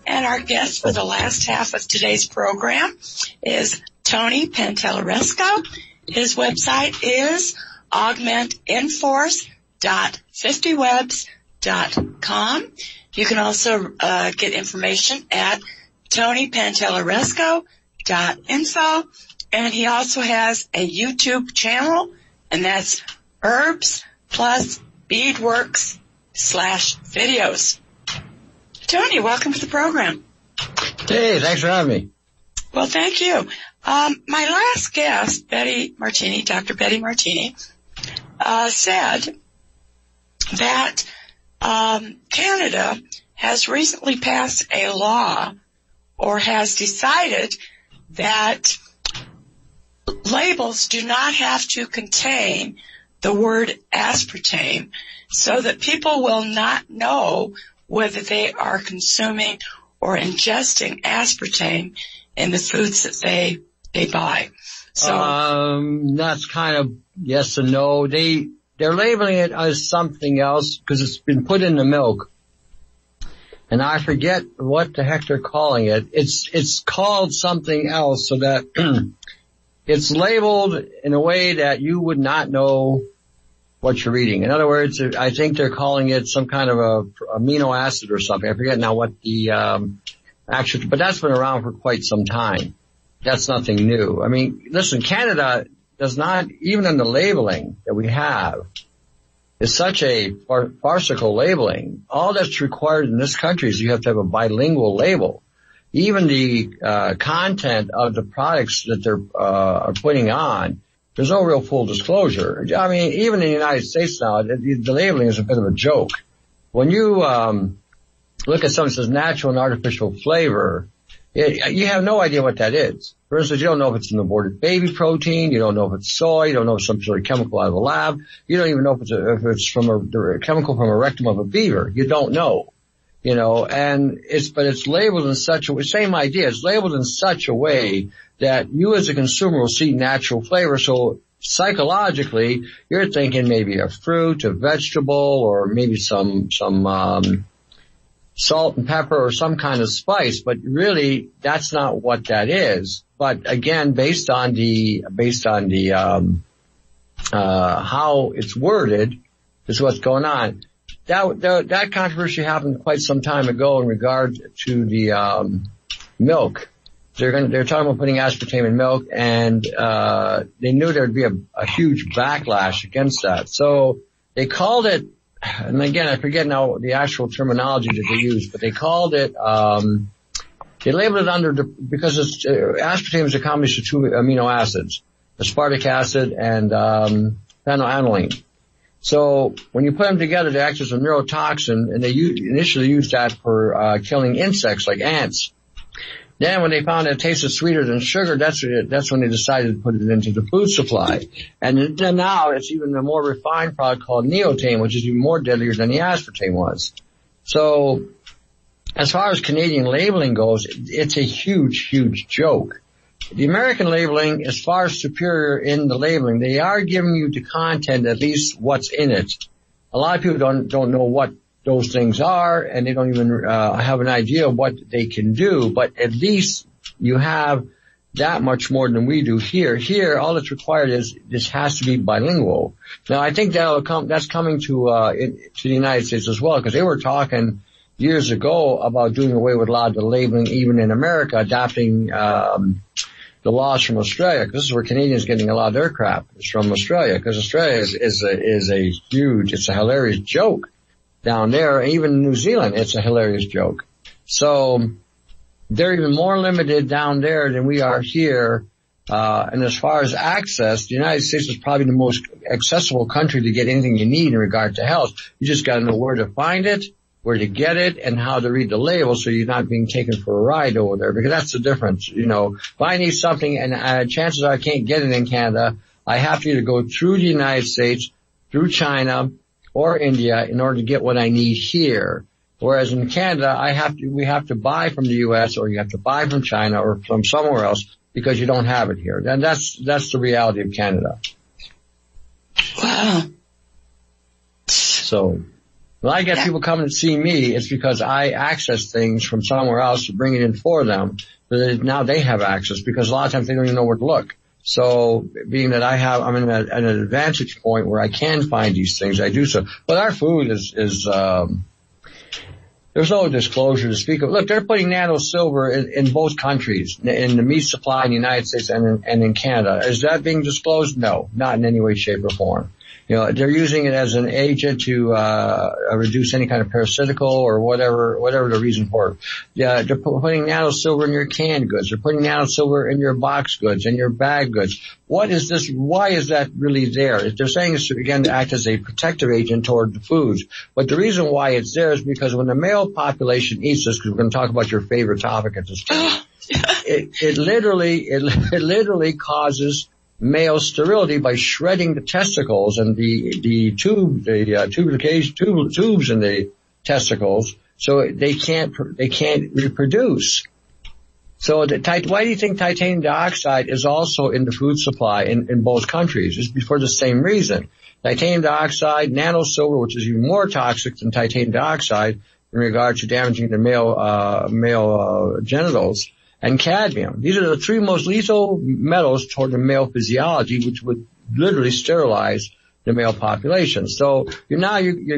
And our guest for the last half of today's program is Tony Pantelleresco. His website is augmentinforce.50webs.com. You can also get information at tonypantelleresco.info. And he also has a YouTube channel, and that's Herbs Plus Beadworks/videos. Tony, welcome to the program. Hey, thanks for having me. Well, thank you. My last guest, Dr. Betty Martini, said that Canada has recently passed a law or has decided that labels do not have to contain the word aspartame so that people will not know whether they are consuming or ingesting aspartame in the foods that they buy. So that's kind of yes and no. They're labeling it as something else because it's been put in the milk. And I forget what the heck they're calling it. It's called something else so that it's labeled in a way that you would not know what you're eating. In other words, I think they're calling it some kind of a amino acid or something. I forget now what the actual, but that's been around for quite some time. That's nothing new. I mean, listen, Canada does not, even in the labeling that we have, is such a farcical labeling. All that's required in this country is you have to have a bilingual label. Even the content of the products that they're are putting on, there's no real full disclosure. I mean, even in the United States now, the labeling is a bit of a joke. When you look at something that says natural and artificial flavor, you have no idea what that is. For instance, you don't know if it's an aborted baby protein. You don't know if it's soy. You don't know if it's some sort of chemical out of a lab. You don't even know if it's from a chemical from a rectum of a beaver. You don't know. You know, but it's labeled in such a way, same idea, it's labeled in such a way that you as a consumer will see natural flavor. So psychologically, you're thinking maybe a fruit, a vegetable, or maybe some salt and pepper or some kind of spice, but really that's not what that is. But again, based on the how it's worded is what's going on. That controversy happened quite some time ago in regard to the milk. They're talking about putting aspartame in milk, and they knew there'd be a huge backlash against that. So they called it, and again I forget now the actual terminology that they used, but they called it they labeled it because aspartame is a combination of two amino acids, aspartic acid and phenylalanine. So when you put them together, they act as a neurotoxin, and they initially used that for killing insects like ants. Then when they found it tasted sweeter than sugar, that's when they decided to put it into the food supply. And then now it's even a more refined product called neotame, which is even more deadlier than the aspartame was. So as far as Canadian labeling goes, it's a huge, huge joke. The American labeling is far superior in the labeling. They are giving you the content, at least what's in it. A lot of people don't know what those things are, and they don't even have an idea of what they can do, but at least you have that much more than we do here. Here, all that's required is this has to be bilingual. Now, I think that's coming to the United States as well, because they were talking years ago about doing away with a lot of the labeling, even in America, adopting the laws from Australia, because this is where Canadians getting a lot of their crap is from Australia, because Australia is a huge, it's a hilarious joke down there. Even New Zealand, it's a hilarious joke. So they're even more limited down there than we are here. And as far as access, the United States is probably the most accessible country to get anything you need in regard to health. You just got to know where to find it, where to get it, and how to read the label so you're not being taken for a ride over there, because that's the difference. You know, if I need something and chances are I can't get it in Canada, I have to either go through the United States, through China, or India in order to get what I need here. Whereas in Canada, we have to buy from the U.S. or you have to buy from China or from somewhere else because you don't have it here. And that's the reality of Canada. Wow. So when I get people coming to see me, it's because I access things from somewhere else to bring it in for them. So now they have access, because a lot of times they don't even know where to look. So being that I'm in an advantage point where I can find these things, I do so. But our food is there's no disclosure to speak of. Look, they're putting nano silver in both countries, in the meat supply in the United States and in Canada. Is that being disclosed? No, not in any way, shape, or form. You know, they're using it as an agent to reduce any kind of parasitical or whatever the reason for it. Yeah, they're putting nano silver in your canned goods. They're putting nano silver in your box goods and your bag goods. What is this? Why is that really there? They're saying it's, again, to act as a protective agent toward the foods. But the reason why it's there is because when the male population eats this, because we're going to talk about your favorite topic at this time, it literally causes male sterility by shredding the testicles and the tubes in the testicles, so they can't reproduce. So why do you think titanium dioxide is also in the food supply in both countries? It's for the same reason. Titanium dioxide, nano silver, which is even more toxic than titanium dioxide in regard to damaging the male genitals, and cadmium. These are the three most lethal metals toward the male physiology, which would literally sterilize the male population. So you're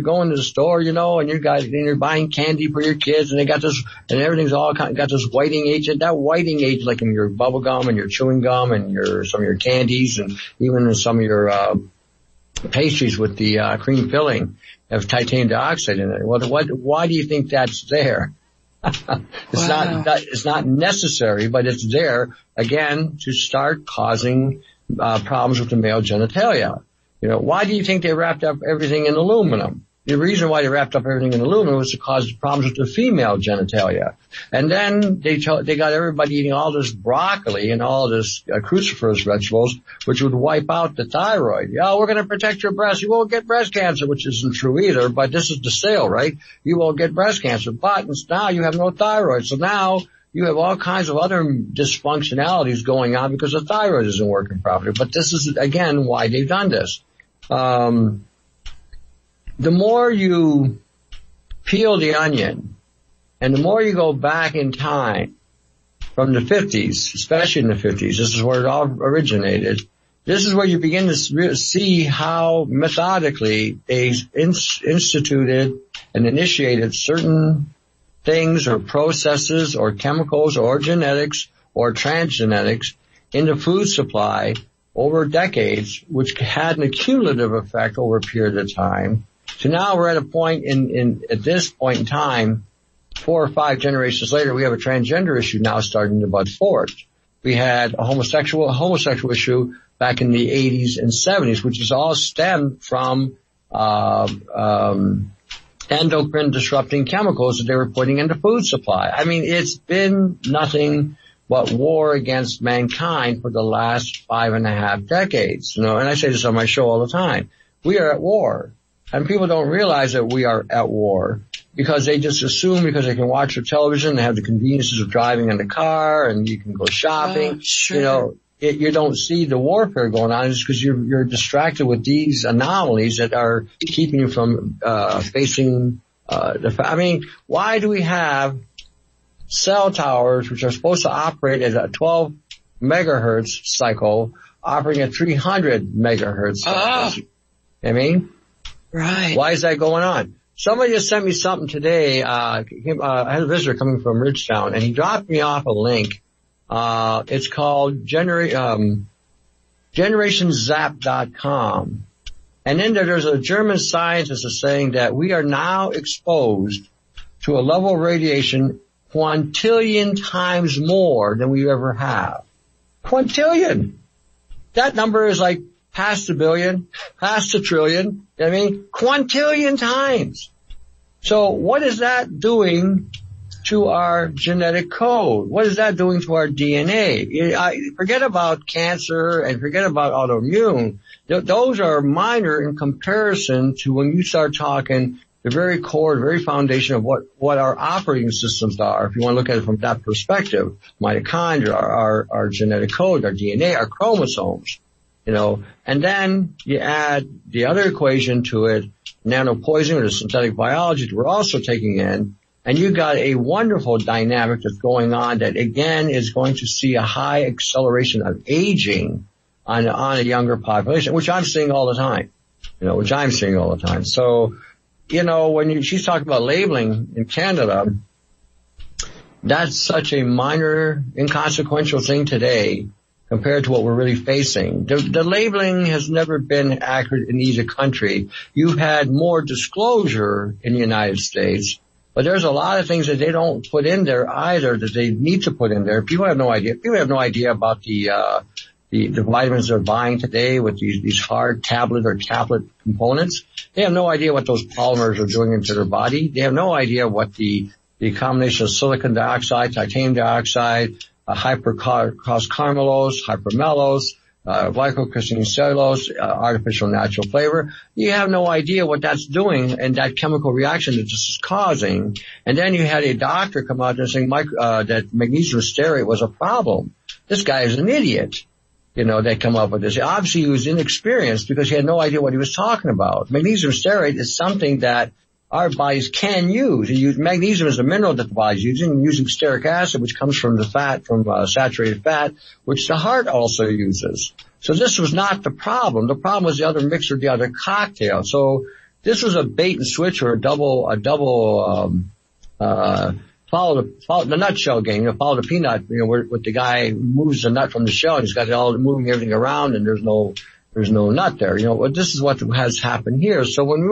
going to the store, and you're buying candy for your kids, and they got this, and everything's all got this whiting agent. That whiting agent, like in your bubble gum and your chewing gum and some of your candies, and even in some of your pastries with the cream filling, have titanium dioxide in it. Why do you think that's there? It's not necessary, but it's there, again, to start causing problems with the male genitalia. Why do you think they wrapped up everything in aluminum? The reason why they wrapped up everything in aluminum was to cause problems with the female genitalia. And then they got everybody eating all this broccoli and all this cruciferous vegetables, which would wipe out the thyroid. Yeah, we're going to protect your breast. You won't get breast cancer, which isn't true either, but this is the sale, right? You won't get breast cancer, but now you have no thyroid. So now you have all kinds of other dysfunctionalities going on because the thyroid isn't working properly. But this is, again, why they've done this. The more you peel the onion and the more you go back in time from the 50s, especially in the 50s, this is where it all originated. This is where you begin to see how methodically they instituted and initiated certain things or processes or chemicals or genetics or transgenetics in the food supply over decades, which had an accumulative effect over a period of time. So now we're at a point at this point in time, 4 or 5 generations later, we have a transgender issue now starting to bud forth. We had a homosexual issue back in the 80s and 70s, which is all stemmed from endocrine disrupting chemicals that they were putting in the food supply. I mean, it's been nothing but war against mankind for the last 5.5 decades. And I say this on my show all the time. We are at war. And people don't realize that we are at war because they just assume because they can watch their television, they have the conveniences of driving in the car, and you can go shopping. Sure. You don't see the warfare going on is because you're distracted with these anomalies that are keeping you from facing why do we have cell towers which are supposed to operate at a 12 megahertz cycle operating at 300 megahertz cycle? Right. Why is that going on? Somebody just sent me something today. I had a visitor coming from Ridgetown, and he dropped me off a link. It's called GenerationZap.com. And in there's a German scientist is saying that we are now exposed to a level of radiation quintillion times more than we ever have. Quintillion. That number is like past a billion, past a trillion, quintillion times. So what is that doing to our genetic code? What is that doing to our DNA? Forget about cancer and forget about autoimmune. Those are minor in comparison to when you start talking the very core, the very foundation of what our operating systems are, if you want to look at it from that perspective. Mitochondria, our genetic code, our DNA, our chromosomes, and then you add the other equation to it, nanopoisoning or the synthetic biology that we're also taking in, and you got a wonderful dynamic that's going on that again is going to see a high acceleration of aging on a younger population, which I'm seeing all the time. So, when she's talking about labeling in Canada, that's such a minor, inconsequential thing today compared to what we're really facing. The labeling has never been accurate in either country. You've had more disclosure in the United States, but there's a lot of things that they don't put in there either that they need to put in there. People have no idea. People have no idea about the vitamins they're buying today with these hard tablet or tablet components. They have no idea what those polymers are doing into their body. They have no idea what the combination of silicon dioxide, titanium dioxide, hypercoscarmellose, hypermellose, glycocrystalline cellulose, artificial natural flavor. You have no idea what that's doing and that chemical reaction that this is causing. And then you had a doctor come out and saying that magnesium stearate was a problem. This guy is an idiot. They come up with this. Obviously, he was inexperienced because he had no idea what he was talking about. Magnesium stearate is something that our bodies can use. Magnesium is a mineral that the body's using stearic acid, which comes from the fat, from saturated fat, which the heart also uses. So this was not the problem. The problem was the other mixer, the other cocktail. So this was a bait and switch or a double follow the nutshell game, follow the peanut, where the guy moves the nut from the shell and he's got it all moving everything around and there's no nut there. This is what has happened here. So when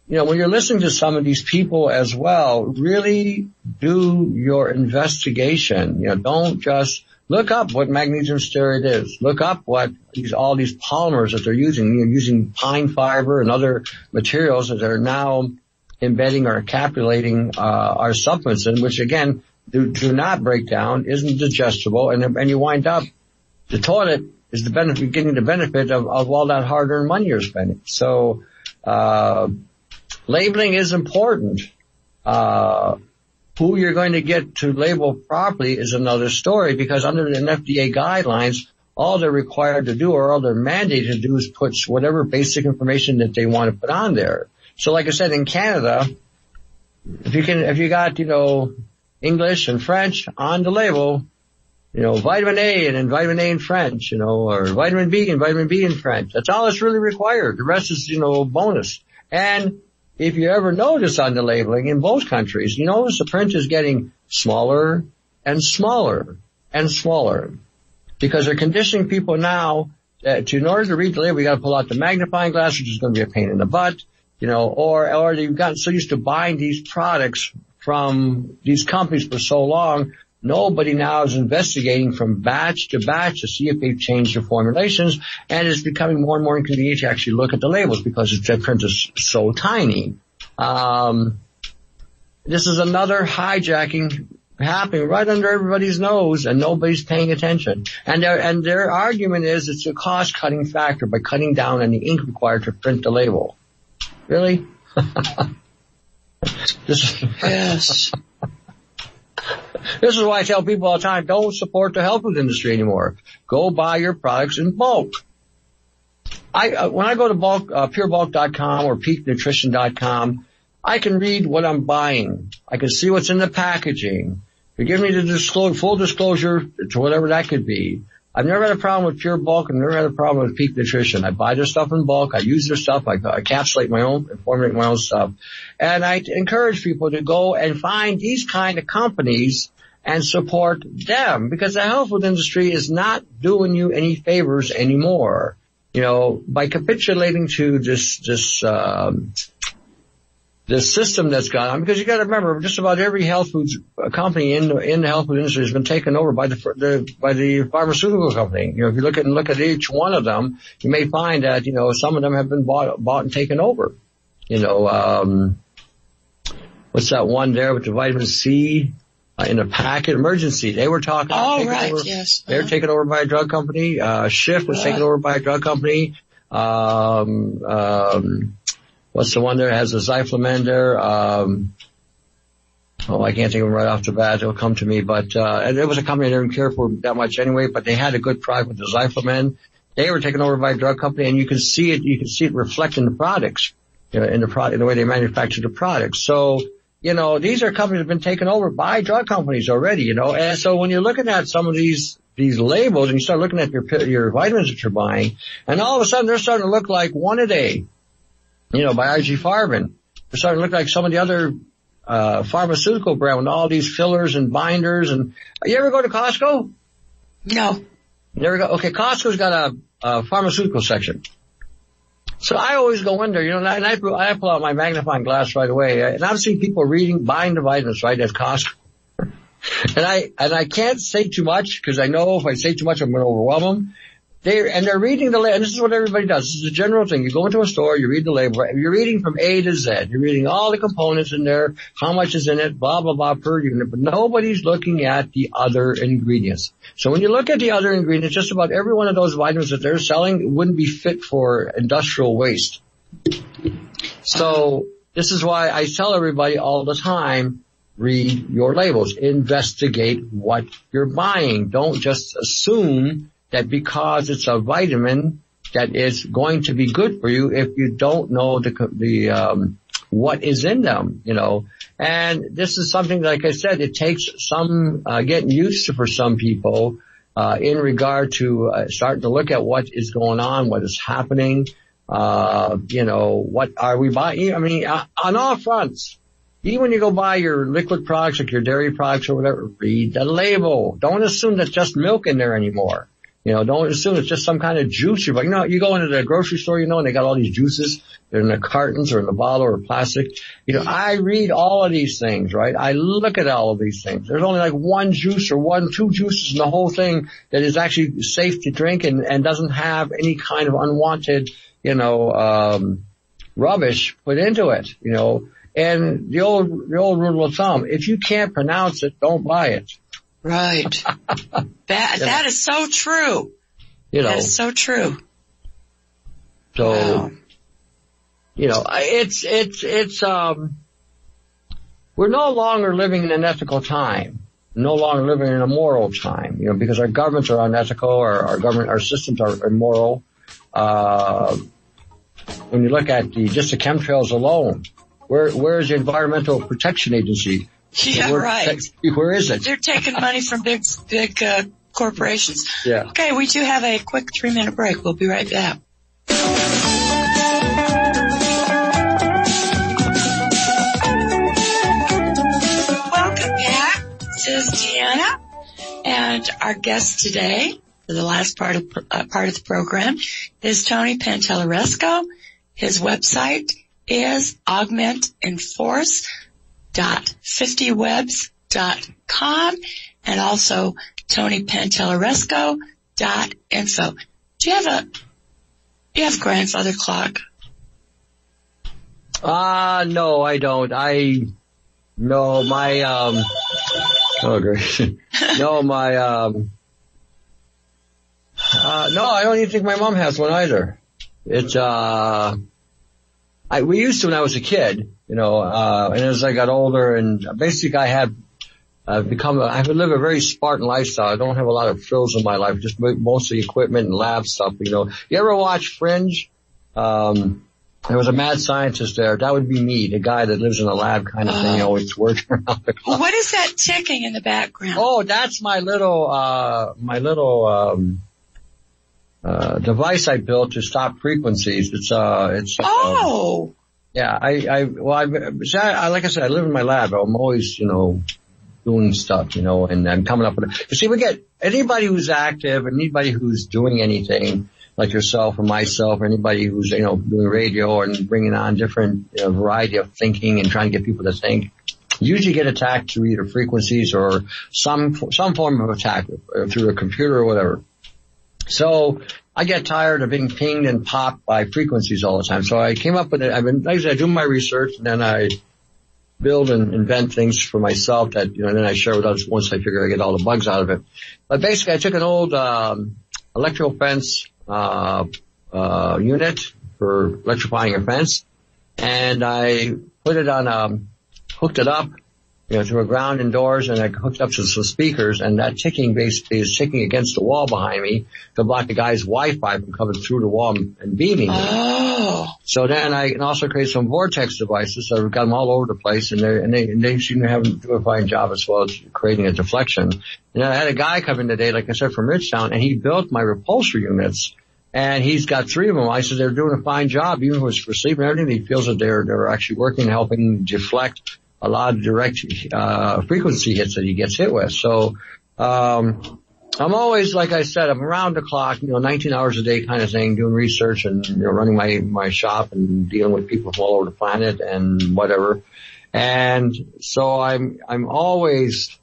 when you're listening to some of these people as well, really do your investigation. Don't just look up what magnesium stearate is. Look up what all these polymers that they're using, using pine fiber and other materials that are now embedding or encapsulating our supplements in, which again do not break down, isn't digestible, and you wind up the toilet is getting the benefit of all that hard-earned money you're spending. So labeling is important. Who you're going to get to label properly is another story, because under the FDA guidelines, all they're required to do or all they're mandated to do is put whatever basic information that they want to put on there. So like I said, in Canada, if you got, English and French on the label, vitamin A and then vitamin A in French, or vitamin B and vitamin B in French. That's all that's really required. The rest is, bonus. And if you ever notice on the labeling in both countries, you notice the print is getting smaller and smaller and smaller, because they're conditioning people now that in order to read the label, you got to pull out the magnifying glass, which is going to be a pain in the butt. Or you've gotten so used to buying these products from these companies for so long, nobody now is investigating from batch to batch to see if they've changed their formulations, and it's becoming more and more inconvenient to actually look at the labels because the print is so tiny. This is another hijacking happening right under everybody's nose, and nobody's paying attention. And their argument is it's a cost-cutting factor by cutting down on the ink required to print the label. Really? Yes. This is why I tell people all the time, don't support the health food industry anymore. Go buy your products in bulk. When I go to purebulk.com or peaknutrition.com, I can read what I'm buying. I can see what's in the packaging. They give me the full disclosure to whatever that could be. I've never had a problem with Pure Bulk. I've never had a problem with Peak Nutrition. I buy their stuff in bulk. I use their stuff. I encapsulate my own and formulate my own stuff. And I encourage people to go and find these kind of companies and support them, because the health food industry is not doing you any favors anymore. By capitulating to this system that's gone on, because you got to remember, just about every health foods company in the health food industry has been taken over by the pharmaceutical company. If you look at each one of them, you may find that some of them have been bought and taken over. What's that one there with the vitamin C in a packet? Emergency. They were talking. Oh, right. Over. Yes. They were taken over by a drug company. Shift was taken over by a drug company. what's the one there that has the xyphlomen there? I can't think of them right off the bat. It'll come to me, but and it was a company I didn't care for that much anyway, but they had a good product with the xyphlomen. They were taken over by a drug company, and you can see it reflect in the products, in the way they manufacture the products. So, these are companies that have been taken over by drug companies already, and so when you're looking at some of these labels and you start looking at your vitamins that you're buying, and all of a sudden they're starting to look like One A Day, by IG Farben. They're starting to look like some of the other pharmaceutical brand with all these fillers and binders. And you ever go to Costco? No. Never go. Okay, Costco's got a pharmaceutical section. So I always go in there, and I pull out my magnifying glass right away, and I'm seeing people buying the vitamins right at Costco. And I can't say too much because I know if I say too much, I'm going to overwhelm them. They're reading the label, and this is what everybody does. This is a general thing. You go into a store, you read the label, you're reading from A to Z. You're reading all the components in there, how much is in it, blah, blah, blah per unit, but nobody's looking at the other ingredients. So when you look at the other ingredients, just about every one of those vitamins that they're selling wouldn't be fit for industrial waste. So this is why I tell everybody all the time, read your labels, investigate what you're buying. Don't just assume that because it's a vitamin that is going to be good for you if you don't know what is in them, And this is something, like I said, it takes some getting used to for some people in regard to starting to look at what is going on, what is happening, what are we buying? I mean, on all fronts. Even when you go buy your liquid products, like your dairy products or whatever, read the label. Don't assume there's just milk in there anymore. Don't assume it's just some kind of juice. But you go into the grocery store, and they got all these juices. They're in the cartons or in the bottle or plastic. I read all of these things, right? I look at all of these things. There's only like one juice or two juices in the whole thing that is actually safe to drink and doesn't have any kind of unwanted, rubbish put into it, And the old rule of thumb, if you can't pronounce it, don't buy it. Right. That is so true. That is so true. So, wow. It's we're no longer living in an ethical time. No longer living in a moral time, because our governments are unethical, our systems are immoral. When you look at just the chemtrails alone, where is the Environmental Protection Agency? Yeah, right. Where is it? They're taking money from big corporations. Yeah. Okay, we do have a quick 3-minute break. We'll be right back. Welcome back. This is Deanna, and our guest today for the last part of the program is Tony Pantelleresco. His website is augmentinforce.50webs.com and also tonypantelleresco.info. Do you have grandfather clock? No, I don't. No, my, oh great. No, my, no, I don't even think my mom has one either. It's, we used to when I was a kid, and as I got older, and basically I have lived a very Spartan lifestyle. I don't have a lot of frills in my life, just mostly equipment and lab stuff, You ever watch Fringe? There was a mad scientist there. That would be me, the guy that lives in a lab kind of thing, always working around the clock. What is that ticking in the background? Oh, that's my little device I built to stop frequencies. Yeah, like I said, I live in my lab. I'm always, doing stuff, and I'm coming up with it. You see, we get anybody who's active, anybody who's doing anything, like yourself or myself, or anybody who's, doing radio and bringing on different variety of thinking and trying to get people to think, usually get attacked through either frequencies or some form of attack through a computer or whatever. So I get tired of being pinged and popped by frequencies all the time. So I came up with it. I do my research, and then I build and invent things for myself that, and then I share with others once I figure I get all the bugs out of it. But basically I took an old, electrical fence, unit for electrifying a fence. and I put it on, hooked it up, to a ground indoors, and I hooked up to some speakers, and that ticking basically is ticking against the wall behind me to block the guy's Wi-Fi from coming through the wall and beaming me. Oh. So then I can also create some vortex devices. So I've got them all over the place, and they seem to do a fine job as well as creating a deflection. And I had a guy come in today, like I said, from Ridgetown, and he built my repulsor units. And he's got 3 of them. I said they're doing a fine job, even for sleep and everything. He feels that they're actually working, helping deflect a lot of direct frequency hits that he gets hit with. So I'm always, like I said, I'm around the clock, 19 hours a day kind of thing, doing research and running my shop and dealing with people from all over the planet and whatever. And so I'm always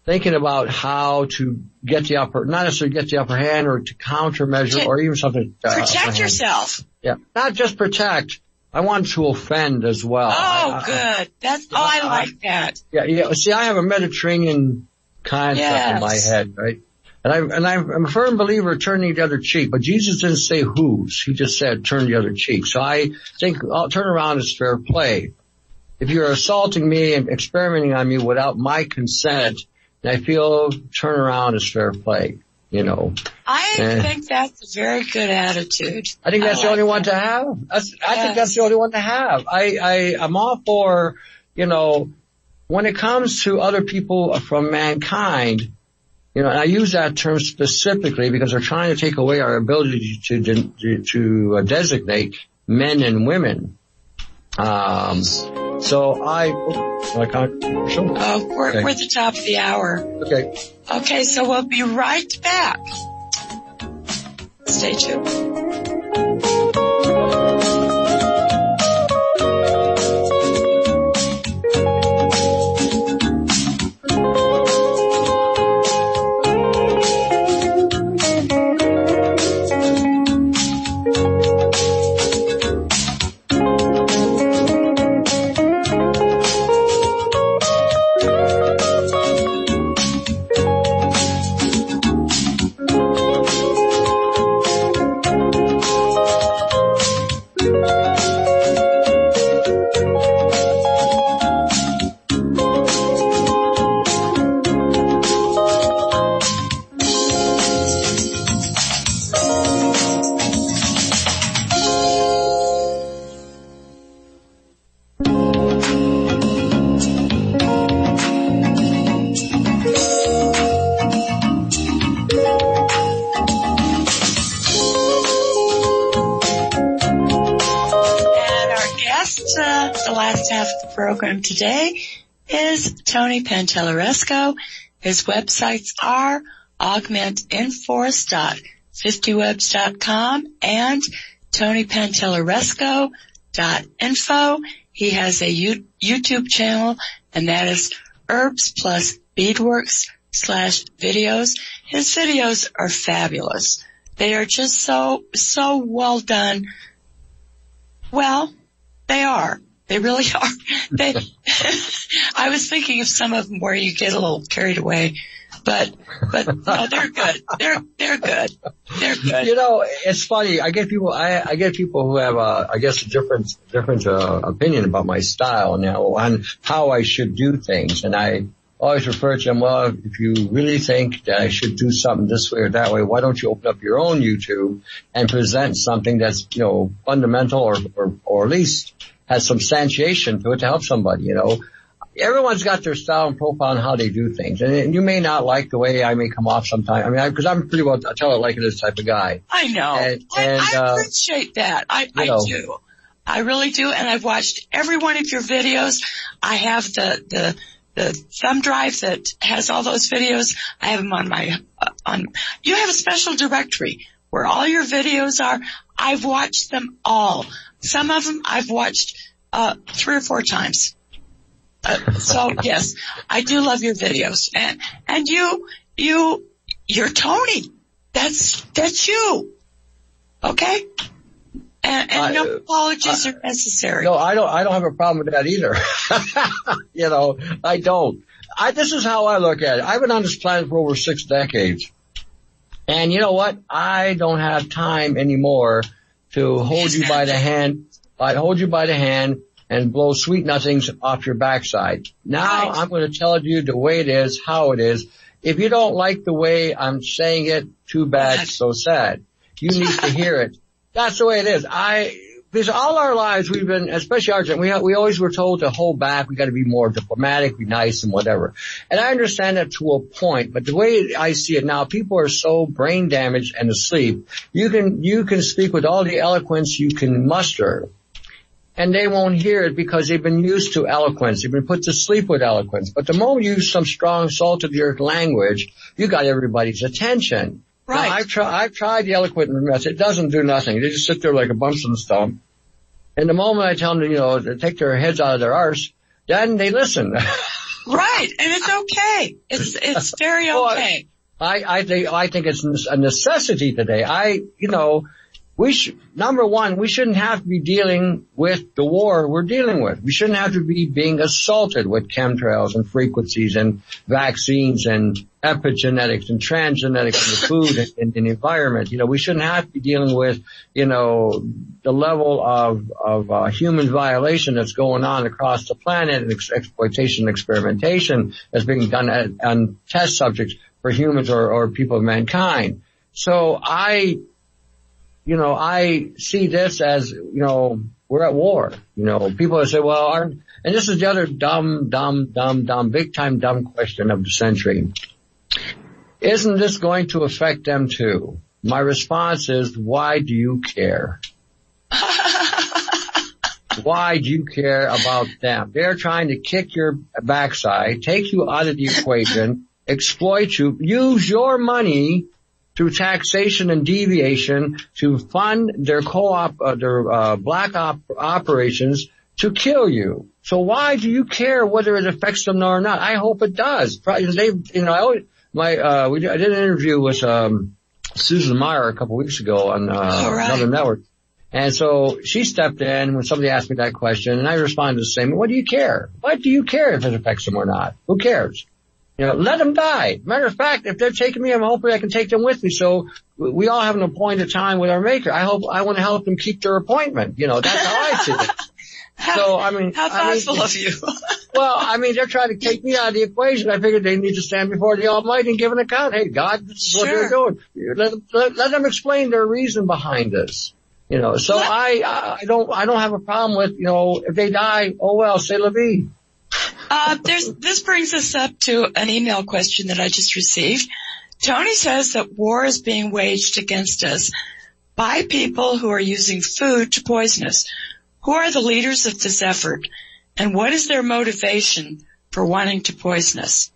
thinking about how to get the not necessarily get the upper hand or to countermeasure or even something. Protect yourself. Yeah. Not just protect. I want to offend as well. Oh, good. I like that. Yeah. See, I have a Mediterranean concept in my head, right? And I'm a firm believer of turning the other cheek, but Jesus didn't say whose. He just said turn the other cheek. So I think turn around is fair play. If you're assaulting me and experimenting on me without my consent, I feel turn around is fair play, I think that's a very good attitude. I think that's the only one to have. I think that's the only one to have. I'm all for, when it comes to other people from mankind, and I use that term specifically because they're trying to take away our ability to designate men and women. So we're at the top of the hour. Okay, so we'll be right back. Stay tuned. Program today is Tony Pantelleresco. His websites are augmentinforce.50webs.com and tonypantelleresco.info. He has a YouTube channel, and that is Herbs Plus Beadworks/videos. His videos are fabulous. They are just so well done. Well, they are. They really are. I was thinking of some of them where you get a little carried away, but no, they're good. They're good. They're good. It's funny. I get people who have, a different opinion about my style now on how I should do things. And I always refer to them, well, if you really think that I should do something this way or that way, why don't you open up your own YouTube and present something that's, fundamental or at least has substantiation to it to help somebody, Everyone's got their style and profile on how they do things. And you may not like the way I may come off sometimes. Because I'm pretty well, I tell it like it is type of guy. I know. I appreciate that. I do. I really do. And I've watched every one of your videos. I have the thumb drive that has all those videos. I have them on you have a special directory where all your videos are. I've watched them all. Some of them I've watched 3 or 4 times. So yes, I do love your videos. And you're Tony. That's you. Okay? And no apologies are necessary. No, I don't have a problem with that either. I don't. This is how I look at it. I've been on this planet for over 6 decades. And you know what? I don't have time anymore to hold you by the hand hold you by the hand, and blow sweet nothings off your backside. Now I'm going to tell you the way it is, how it is. If you don't like the way I'm saying it, too bad, so sad. You need to hear it. That's the way it is. Because all our lives we've been, especially our generation, we always were told to hold back. We got to be more diplomatic, be nice, and whatever. And I understand that to a point, but the way I see it now, people are so brain damaged and asleep. You can speak with all the eloquence you can muster, and they won't hear it because they've been used to eloquence. They've been put to sleep with eloquence. But the moment you use some strong salt-of-the-earth language, you got everybody's attention. Right. Now, I've tried the eloquent method. It doesn't do nothing. They just sit there like a bumps on the stump. And the moment I tell them, to take their heads out of their arse, then they listen. Right. And it's okay. It's very okay. I think it's a necessity today. Number one, we shouldn't have to be dealing with the war we're dealing with. We shouldn't have to be being assaulted with chemtrails and frequencies and vaccines and epigenetics and transgenetics and the food and the environment. We shouldn't have to be dealing with, the level of human violation that's going on across the planet and exploitation and experimentation that's being done on test subjects for humans or people of mankind. So I see this as, we're at war. People say, and this is the other dumb, big time dumb question of the century. Isn't this going to affect them too? My response is, why do you care? Why do you care about them? They're trying to kick your backside, take you out of the equation, exploit you, use your money through taxation and deviation to fund their black operations to kill you. So why do you care whether it affects them or not? I hope it does. I did an interview with Susan Meyer a couple weeks ago on another network. And so she stepped in when somebody asked me that question, and I responded the same. What do you care? What do you care if it affects them or not? Who cares? Let them die. Matter of fact, if they're taking me, I'm hoping I can take them with me. So we all have an appointed time with our Maker. I want to help them keep their appointment. That's how I see it. How thoughtful of you. They're trying to take me out of the equation. I figured they need to stand before the Almighty and give an account. Hey, God, this is what they're doing. Let them explain their reason behind this. So I don't have a problem with, if they die, oh well, c'est la vie. This brings us up to an email question that I just received. Tony says that war is being waged against us by people who are using food to poison us. Who are the leaders of this effort, and what is their motivation for wanting to poison us?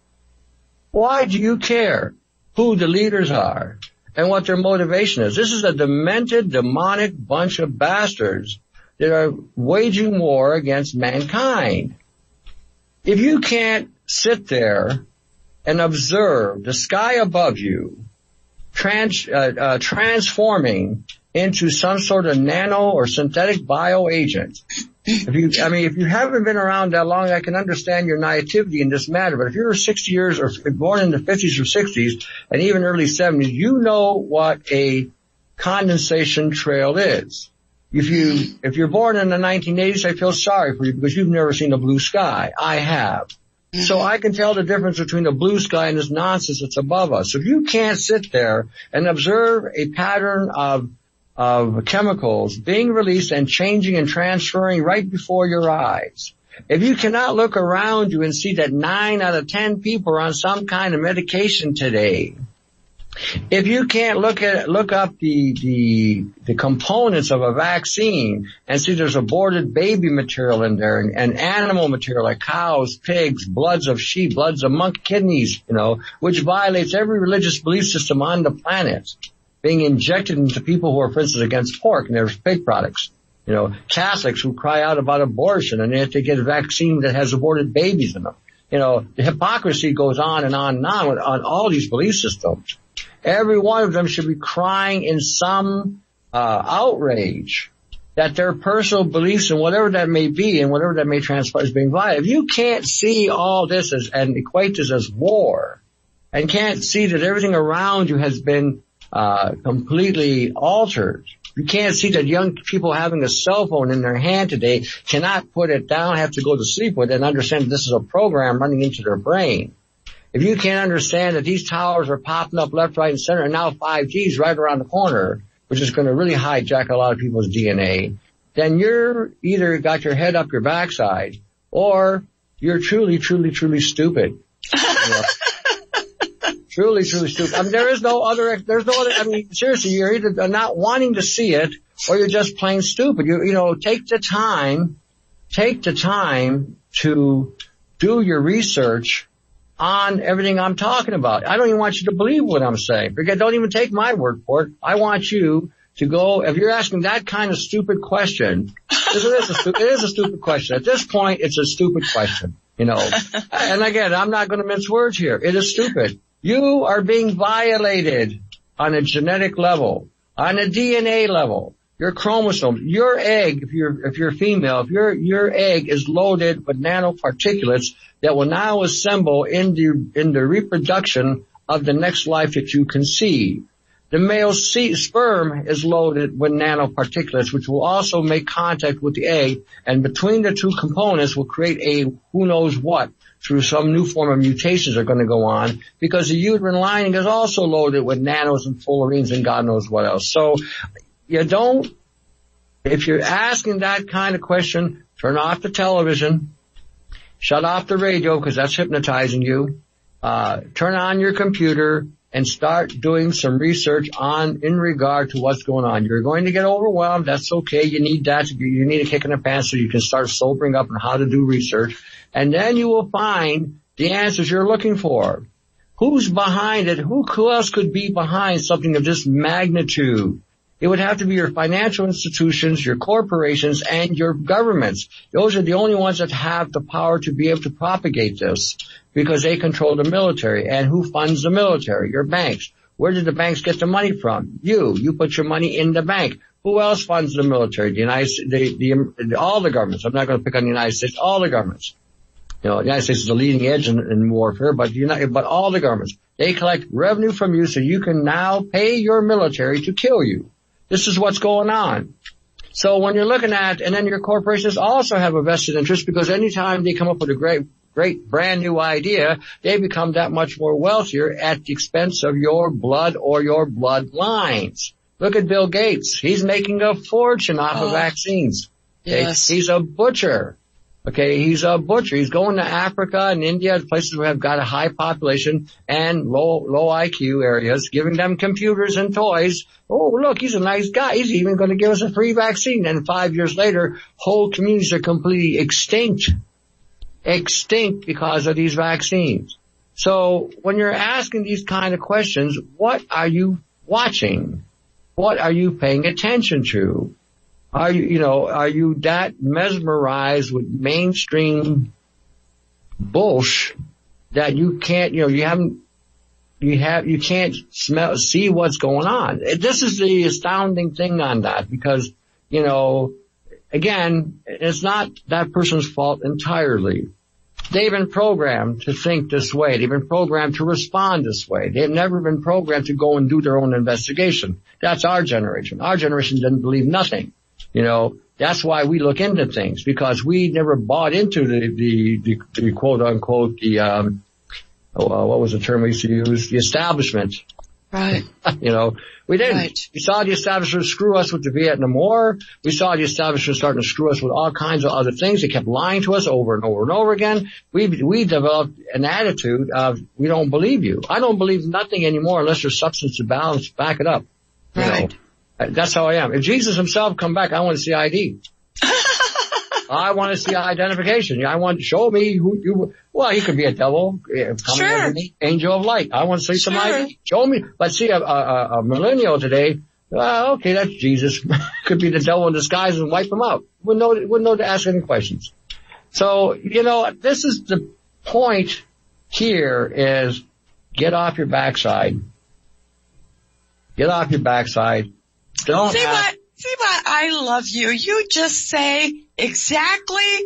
Why do you care who the leaders are and what their motivation is? This is a demented, demonic bunch of bastards that are waging war against mankind. If you can't sit there and observe the sky above you transforming into some sort of nano or synthetic bioagent, if you haven't been around that long, I can understand your naivety in this matter. But if you're 60 years or born in the 50s or 60s and even early 70s, you know what a condensation trail is. If you're born in the 1980s, I feel sorry for you because you've never seen a blue sky. I have. So I can tell the difference between a blue sky and this nonsense that's above us. So if you can't sit there and observe a pattern of chemicals being released and changing and transferring right before your eyes, if you cannot look around you and see that 9 out of 10 people are on some kind of medication today, if you can't look up the components of a vaccine and see there's aborted baby material in there and animal material like cows, pigs, bloods of sheep, bloods of monk kidneys, which violates every religious belief system on the planet, being injected into people who are, for instance, against pork and there's pig products. Catholics who cry out about abortion and they have to get a vaccine that has aborted babies in them. The hypocrisy goes on and on and on all these belief systems. Every one of them should be crying in some outrage that their personal beliefs and whatever that may be and whatever that may transpire is being violated. If you can't see all this and equate this as war and can't see that everything around you has been completely altered You can't see that young people having a cell phone in their hand today cannot put it down, have to go to sleep with it, and understand that this is a program running into their brain. If you can't understand that these towers are popping up left, right, and center, and now 5G is right around the corner, which is going to really hijack a lot of people's DNA, then you're either got your head up your backside or you're truly, truly, truly stupid. You know? Truly, truly stupid. I mean, there's no other, I mean, seriously, you're either not wanting to see it or you're just plain stupid. You know, take the time to do your research on everything I'm talking about. I don't even want you to believe what I'm saying. Don't even take my word for it. I want you to go, if you're asking that kind of stupid question, it is a stupid question. At this point, it's a stupid question, you know. And again, I'm not going to mince words here. It is stupid. You are being violated on a genetic level, on a DNA level. Your chromosomes, your egg, if you're female, if your egg is loaded with nanoparticulates that will now assemble in the reproduction of the next life that you conceive. The male sperm is loaded with nanoparticulates, which will also make contact with the egg, and between the two components will create a who knows what through some new form of mutations are going to go on, because the uterine lining is also loaded with nanos and fullerenes and God knows what else. So if you're asking that kind of question, turn off the television, shut off the radio because that's hypnotizing you, turn on your computer and start doing some research in regard to what's going on. You're going to get overwhelmed. That's okay. You need that. You need a kick in the pants so you can start sobering up on how to do research. And then you will find the answers you're looking for. Who's behind it? Who else could be behind something of this magnitude? It would have to be your financial institutions, your corporations, and your governments. Those are the only ones that have the power to be able to propagate this because they control the military. And who funds the military? Your banks. Where did the banks get the money from? You put your money in the bank. Who else funds the military? The United States, all the governments. I'm not going to pick on the United States. All the governments. You know, the United States is the leading edge in warfare, but all the governments. They collect revenue from you so you can now pay your military to kill you. This is what's going on. So when you're looking at, and then your corporations also have a vested interest because anytime they come up with a great brand new idea, they become that much more wealthier at the expense of your blood or your bloodlines. Look at Bill Gates. He's making a fortune off of vaccines. Yes. He's a butcher. Okay, he's a butcher. He's going to Africa and India, places where have got a high population and low IQ areas, giving them computers and toys. Oh, look, he's a nice guy. He's even going to give us a free vaccine. And 5 years later, whole communities are completely extinct because of these vaccines. So when you're asking these kind of questions, what are you watching? What are you paying attention to? Are you that mesmerized with mainstream bullshit that you can't, you can't see what's going on? This is the astounding thing on that because, again, it's not that person's fault entirely. They've been programmed to think this way. They've been programmed to respond this way. They've never been programmed to go and do their own investigation. That's our generation. Our generation didn't believe nothing. That's why we look into things, because we never bought into the quote unquote, what was the term we used to use? The establishment. Right. We didn't. Right. We saw the establishment screw us with the Vietnam War. We saw the establishment starting to screw us with all kinds of other things. They kept lying to us over and over and over again. We developed an attitude of, we don't believe you. I don't believe nothing anymore unless there's substance to balance, back it up. Right. That's how I am. If Jesus himself come back, I want to see ID. I want to see identification. I want to show me who you. Well, he could be a devil, coming as an angel of light. I want to see some ID. Show me. Let's see a millennial today. Okay, that's Jesus. Could be the devil in disguise and wipe him out. Wouldn't know to ask any questions. So this is the point. Here is get off your backside. Get off your backside. See what I love you. You just say exactly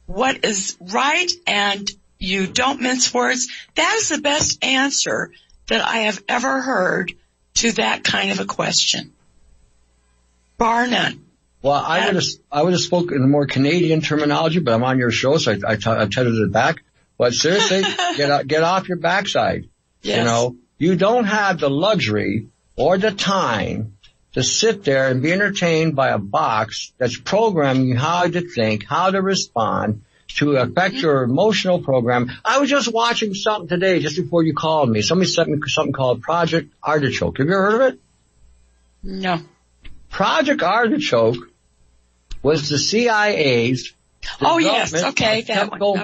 what is right and you don't mince words. That is the best answer that I have ever heard to that kind of a question. Bar none. Well, I would have spoken in more Canadian terminology, but I'm on your show, so I tethered it back. But seriously, get off your backside. Yes. You know, you don't have the luxury or the time to sit there and be entertained by a box that's programming you how to think, how to respond, to affect your emotional program. I was just watching something today, just before you called me. Somebody sent me something called Project Artichoke. Have you ever heard of it? No. Project Artichoke was the CIA's development of chemical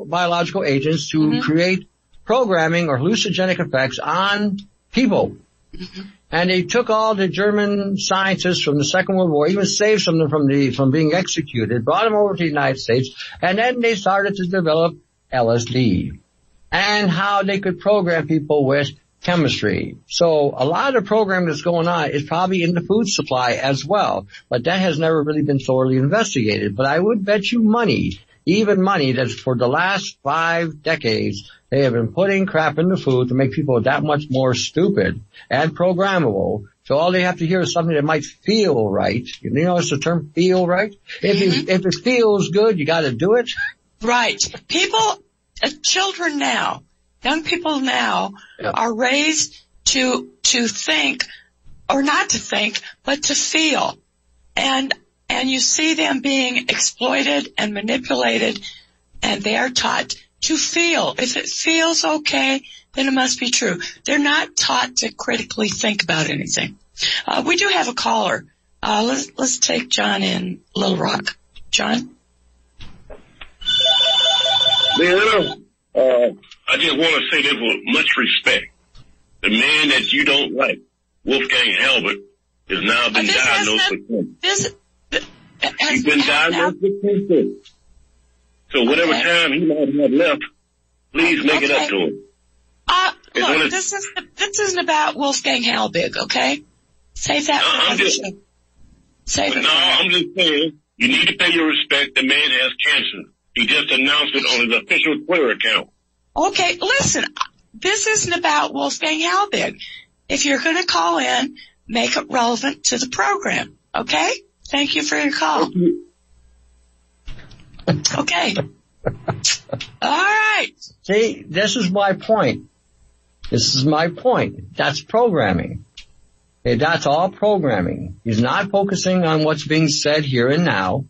biological agents to create programming or hallucinogenic effects on people. Mm-hmm. And they took all the German scientists from the Second World War, even saved some of them from being executed, brought them over to the United States, and then they started to develop LSD and how they could program people with chemistry. So a lot of the programming that's going on is probably in the food supply as well, but that has never really been thoroughly investigated. But I would bet you money, even money, that for the last 5 decades, they have been putting crap in the food to make people that much more stupid and programmable. So all they have to hear is something that might feel right. You know, it's the term feel right. If it feels good, you got to do it. Right. Children now, young people now are raised to think, or not to think, but to feel. And you see them being exploited and manipulated, and they are taught to feel. If it feels okay, then it must be true. They're not taught to critically think about anything. We do have a caller. Let's take John in Little Rock. John? I just want to say this with much respect. The man that you don't like, Wolfgang Halbert, has now been diagnosed with cancer. He's been diagnosed with cancer. So whatever time he might have left, please make it up to him. Look, this isn't about Wolfgang Halbig, okay? Save that for another show. I'm just saying, you need to pay your respect. The man has cancer. He just announced it on his official Twitter account. Okay, listen, this isn't about Wolfgang Halbig. If you're going to call in, make it relevant to the program, okay? Thank you for your call. Okay. All right. See, this is my point. That's programming. Okay, that's all programming. He's not focusing on what's being said here and now.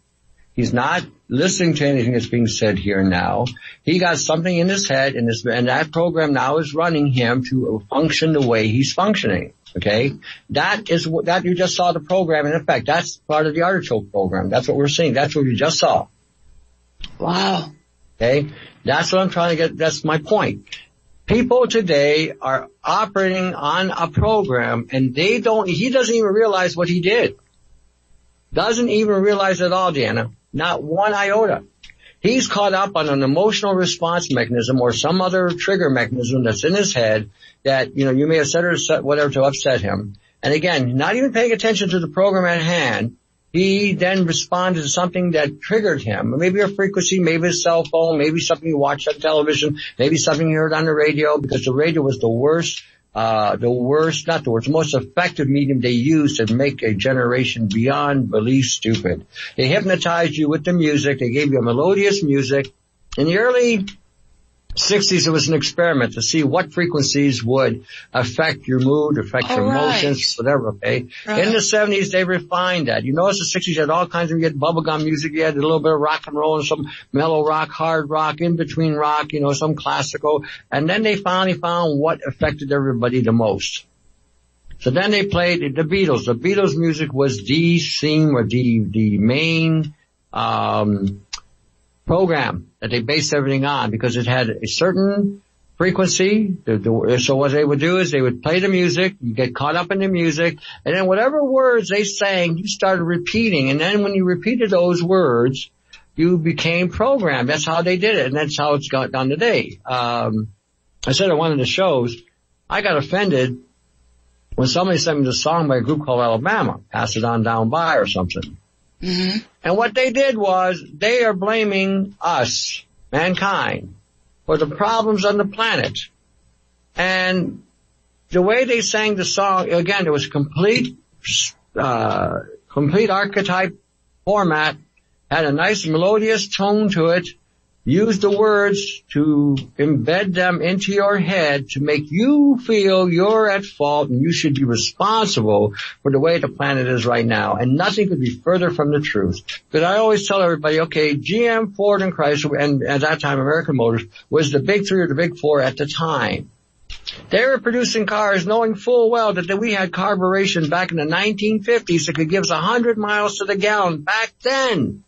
He's not listening to anything that's being said here and now. He got something in his head, and that program now is running him to function the way he's functioning. Okay? That you just saw the program in effect. That's part of the artichoke program. That's what we're seeing. That's what you just saw. Wow. Okay? That's what I'm trying to get. That's my point. People today are operating on a program, and he doesn't even realize what he did. Doesn't even realize at all, Deanna. Not one iota. He's caught up on an emotional response mechanism or some other trigger mechanism that's in his head that, you may have said or said whatever to upset him. And again, not even paying attention to the program at hand, he then responded to something that triggered him. Maybe a frequency, maybe a cell phone, maybe something you watched on television, maybe something you heard on the radio, because the radio was the most effective medium they used to make a generation beyond belief stupid. They hypnotized you with the music. They gave you a melodious music. In the early 60s, it was an experiment to see what frequencies would affect your mood, affect your emotions, whatever, okay? Right. In the 70s, they refined that. You notice the 60s had all kinds of, you had bubblegum music, you had a little bit of rock and roll and some mellow rock, hard rock, in between rock, some classical. And then they finally found what affected everybody the most. So then they played the Beatles. The Beatles music was the theme or the main, program that they based everything on, because it had a certain frequency. So what they would do is they would play the music, you get caught up in the music, and then whatever words they sang, you started repeating. And then when you repeated those words, you became programmed. That's how they did it, and that's how it's got done today. I said on one of the shows, I got offended when somebody sent me the song by a group called Alabama, Pass It On Down By or something. Mm-hmm. And what they did was they are blaming us, mankind, for the problems on the planet. And the way they sang the song, again, there was complete complete archetype format, had a nice melodious tone to it, used the words to embed them into your head to make you feel you're at fault and you should be responsible for the way the planet is right now. And nothing could be further from the truth. But I always tell everybody, okay, GM, Ford, and Chrysler, and at that time American Motors, was the big three or the big four at the time. They were producing cars knowing full well that we had carburation back in the 1950s that could give us 100 miles to the gallon back then.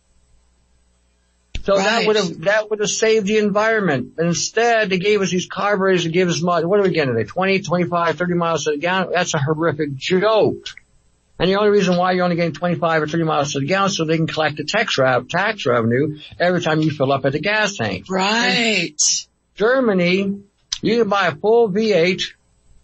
So right. that would have saved the environment. But instead, they gave us these carburetors that gave us, what are we getting today? 20, 25, 30 miles to the gallon? That's a horrific joke. And the only reason why you're only getting 25 or 30 miles to the gallon is so they can collect the tax revenue every time you fill up at the gas tank. Right. In Germany, you can buy a full V8,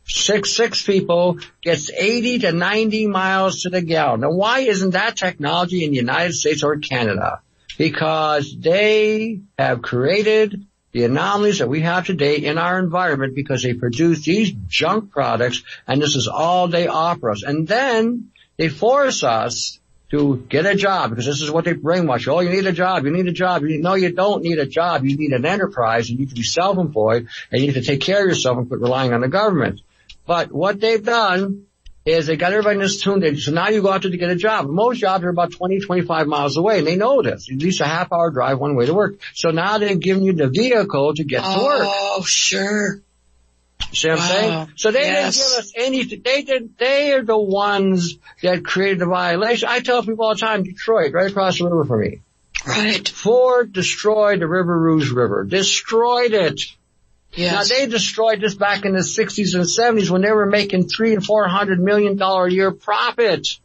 six people, gets 80 to 90 miles to the gallon. Now, why isn't that technology in the United States or Canada? Because they have created the anomalies that we have today in our environment because they produce these junk products, and this is all they offer us. And then they force us to get a job because this is what they brainwash. Oh, you need a job. You need a job. No, you don't need a job. You need an enterprise. You need to be self-employed, and you need to take care of yourself and quit relying on the government. But what they've done is they got everybody in this tune. So now you go out there to get a job. Most jobs are about 20, 25 miles away, and they know this. At least a half-hour drive one way to work. So now they've given you the vehicle to get to work. Oh, sure. See what I'm saying? So they didn't give us anything. They are the ones that created the violation. I tell people all the time, Detroit, right across the river from me. Right. Ford destroyed the River Rouge River. Destroyed it. Yes. Now they destroyed this back in the 60s and 70s when they were making $300 and $400 million a year profit.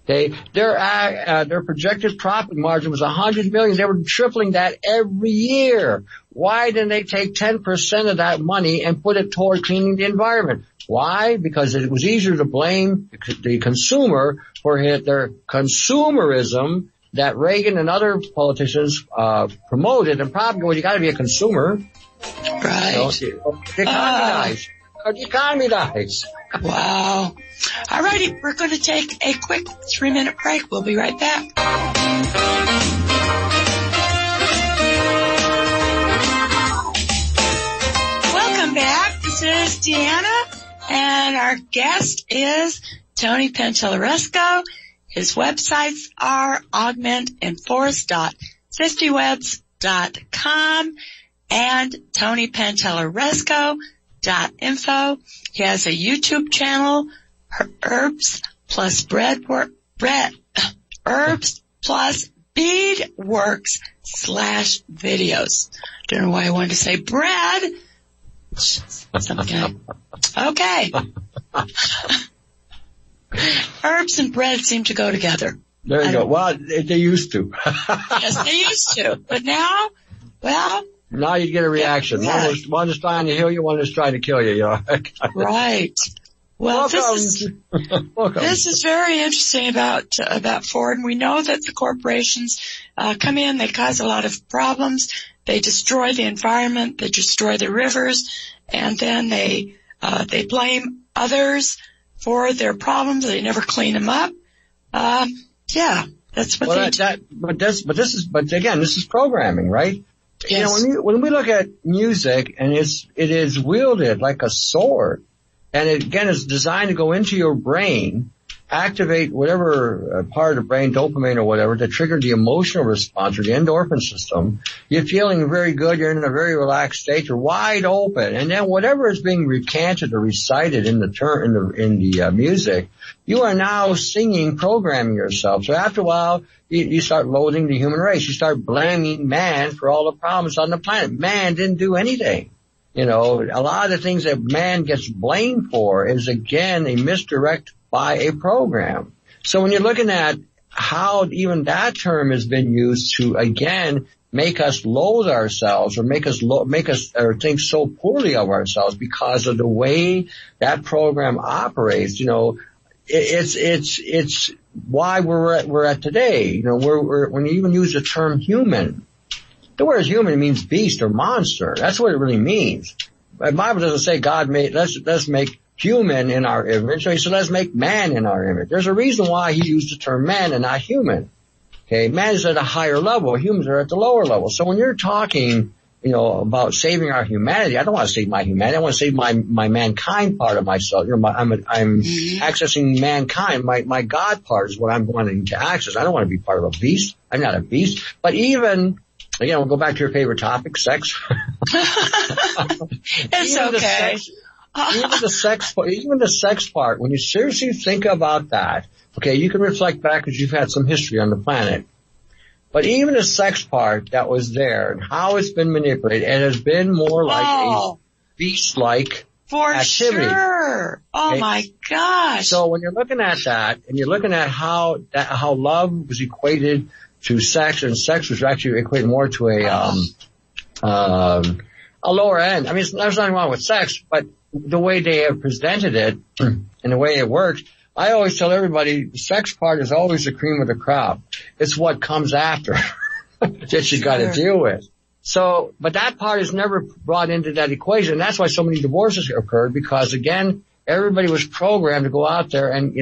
Their projected profit margin was $100 million. They were tripling that every year. Why didn't they take 10% of that money and put it toward cleaning the environment? Why? Because it was easier to blame the consumer for their consumerism that Reagan and other politicians promoted. And probably, well, you got to be a consumer. Right. The economy dies. Wow. All righty, we're going to take a quick 3-minute break. We'll be right back. Welcome back. This is Deanna, and our guest is Tony Pantelleresco. His websites are augmentenforce.50webs.com and TonyPantelleresco.info. He has a YouTube channel, Herbs Plus Beadworks /videos. Don't know why I wanted to say bread. Okay. Herbs and bread seem to go together. There you go. Well, they used to. Yes, they used to. But now, well. Now you get a reaction. Yeah. One is trying to heal you, one is trying to kill you. You know? Right. Well, Welcome. This is very interesting about Ford. And we know that the corporations come in, they cause a lot of problems. They destroy the environment, they destroy the rivers, and then they blame others for their problems. They never clean them up. Yeah, that's what they do. But again, this is programming, right? Yes. You know, when we look at music, and it is wielded like a sword, and it again is designed to go into your brain, activate whatever part of the brain, dopamine or whatever, to trigger the emotional response or the endorphin system. You're feeling very good. You're in a very relaxed state. You're wide open, and then whatever is being recanted or recited in the music, you are now singing, programming yourself. So after a while, you start loathing the human race. You start blaming man for all the problems on the planet. Man didn't do anything. You know, a lot of the things that man gets blamed for is, again, a misdirect by a program. So when you're looking at how even that term has been used to, again, make us loathe ourselves or make us think so poorly of ourselves because of the way that program operates, you know, it's why we're at today. You know, when you even use the term human, the word human means beast or monster. That's what it really means. The Bible doesn't say God made, let's make human in our image. So he said, let's make man in our image. There's a reason why he used the term man and not human. Okay, man is at a higher level. Humans are at the lower level. So when you're talking, about saving our humanity, I don't want to save my humanity. I want to save my mankind part of myself. I'm accessing mankind. My God part is what I'm wanting to access. I don't want to be part of a beast. I'm not a beast. But again, we'll go back to your favorite topic, sex. It's okay. Even the sex part, when you seriously think about that, okay, you can reflect back because you've had some history on the planet. But even the sex part that was there and how it's been manipulated, it has been more like a beast-like activity. Sure. Oh, okay? My gosh. So when you're looking at that and you're looking at how love was equated to sex, and sex was actually equated more to a lower end. I mean, there's nothing wrong with sex, but the way they have presented it and the way it works, I always tell everybody the sex part is always the cream of the crop. It's what comes after that you got to deal with. So, but that part is never brought into that equation. That's why so many divorces occurred, because again, everybody was programmed to go out there and,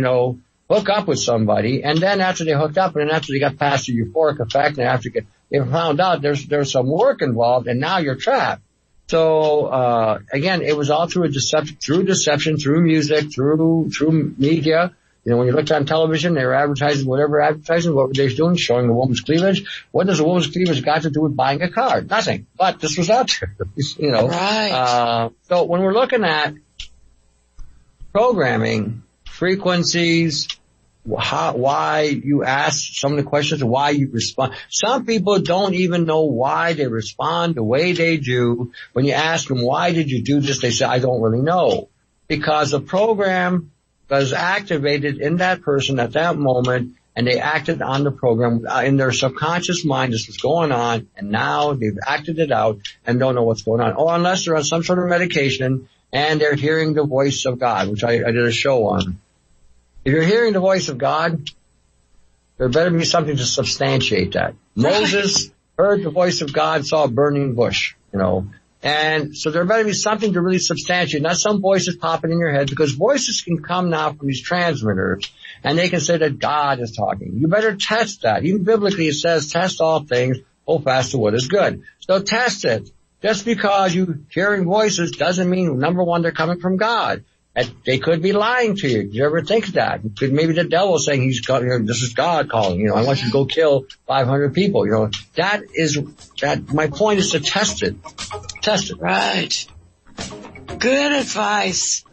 hook up with somebody. And then after they hooked up and then after they got past the euphoric effect and after they found out there's some work involved and now you're trapped. So, again, it was all through deception, through music, through media. When you looked on television, they were advertising what were they doing? Showing a woman's cleavage. What does a woman's cleavage got to do with buying a car? Nothing. But this was out there, Right. So when we're looking at programming, frequencies, why you ask some of the questions, why you respond. Some people don't even know why they respond the way they do. When you ask them, why did you do this? They say, I don't really know. Because the program was activated in that person at that moment, and they acted on the program in their subconscious mind. This was going on, and now they've acted it out and don't know what's going on. Or unless they're on some sort of medication and they're hearing the voice of God, which I did a show on. If you're hearing the voice of God, there better be something to substantiate that. Moses heard the voice of God, saw a burning bush, And so there better be something to really substantiate, not some voices popping in your head, because voices can come now from these transmitters, and they can say that God is talking. You better test that. Even biblically it says, test all things, hold fast to what is good. So test it. Just because you're hearing voices doesn't mean, number one, they're coming from God. They could be lying to you. Did you ever think of that? Maybe the devil saying this is God calling, I want you to go kill 500 people, my point is to test it. Test it. Right. Good advice.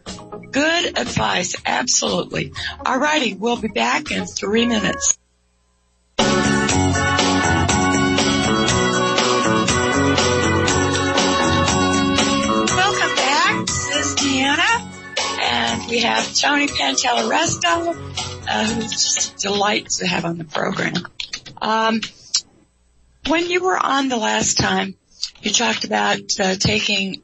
Good advice. Absolutely. All righty. We'll be back in 3 minutes. Welcome back. This is Deanna. And we have Tony Pantelleresto, who's just a delight to have on the program. When you were on the last time, you talked about taking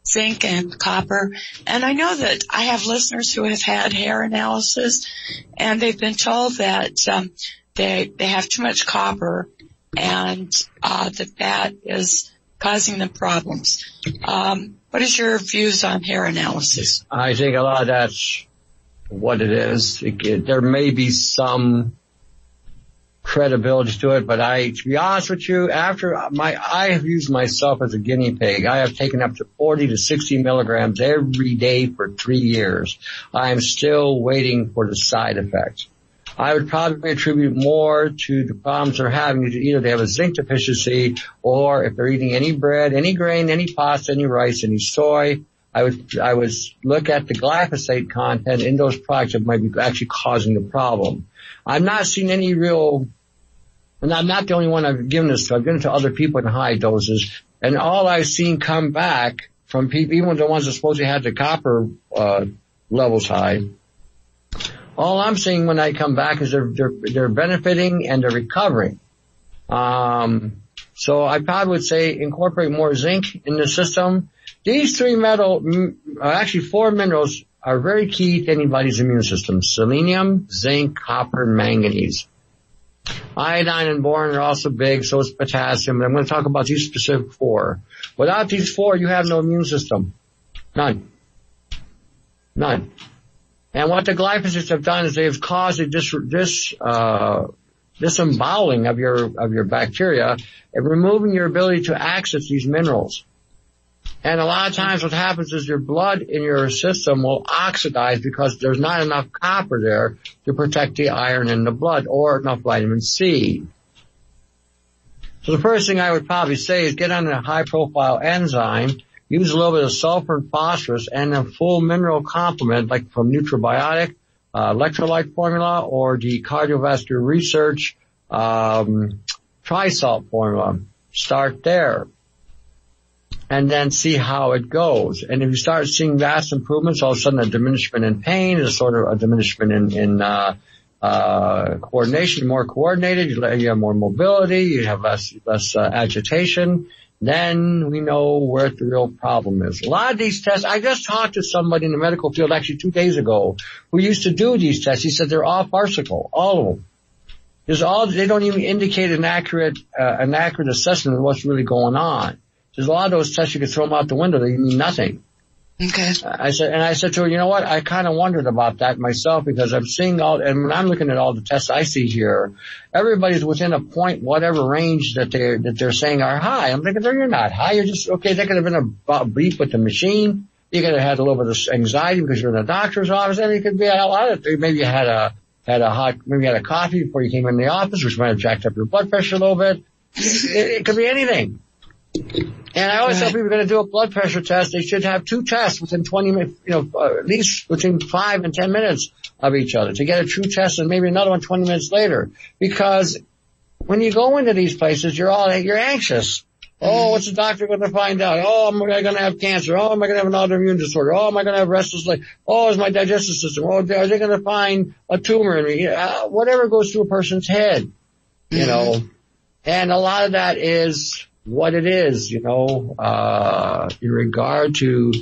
zinc and copper. And I know that I have listeners who have had hair analysis, and they've been told that they have too much copper, and that is causing them problems. What is your views on hair analysis? I think a lot of that's what it is. There may be some credibility to it, but to be honest with you, I have used myself as a guinea pig. I have taken up to 40 to 60 milligrams every day for 3 years. I am still waiting for the side effects. I would probably attribute more to the problems they're having. Either they have a zinc deficiency, or if they're eating any bread, any grain, any pasta, any rice, any soy. I would look at the glyphosate content in those products that might be actually causing the problem. I'm not seeing any real, and I'm not the only one I've given this to. I've given it to other people in high doses, and all I've seen come back from people, even the ones that supposedly had the copper levels high, all I'm seeing when I come back is they're benefiting and they're recovering. So I probably would say incorporate more zinc in the system. These actually 4 minerals are very key to anybody's immune system. Selenium, zinc, copper, manganese. Iodine and boron are also big, so is potassium. And I'm going to talk about these specific 4. Without these 4, you have no immune system. None. None. And what the glyphosates have done is they've caused a disemboweling of your bacteria and removing your ability to access these minerals. And a lot of times what happens is your blood in your system will oxidize because there's not enough copper there to protect the iron in the blood or enough vitamin C. So the first thing I would probably say is get on a high-profile enzyme, use a little bit of sulfur and phosphorus, and a full mineral complement like from Nutribiotic, electrolyte formula, or the cardiovascular research Trisalt formula. Start there. And then see how it goes. And if you start seeing vast improvements, all of a sudden a diminishment in pain, a sort of a diminishment in coordination, more coordinated, you have more mobility, you have less agitation, then we know where the real problem is. A lot of these tests, I just talked to somebody in the medical field actually 2 days ago who used to do these tests. He said they're all farcical, all of them. They don't even indicate an accurate assessment of what's really going on. There's a lot of those tests you could throw them out the window. They mean nothing. Okay. I said to her, you know what? I kind of wondered about that myself because I'm seeing and when I'm looking at all the tests I see here, everybody's within a point, whatever range that they're saying are high. I'm thinking, you're not high. You're just, okay, that could have been a beep with the machine. You could have had a little bit of anxiety because you're in a doctor's office. And it could be a lot of, maybe you had a coffee before you came in the office, which might have jacked up your blood pressure a little bit. It could be anything. And I always tell people going to do a blood pressure test, they should have 2 tests within 20 minutes, at least between 5 and 10 minutes of each other to get a true test and maybe another one 20 minutes later. Because when you go into these places, you're anxious. Oh, what's the doctor going to find out? Oh, am I going to have cancer? Oh, am I going to have an autoimmune disorder? Oh, am I going to have restless leg? Oh, is my digestive system? Oh, are they going to find a tumor in me? Whatever goes through a person's head, you know. And a lot of that is what it is, in regard to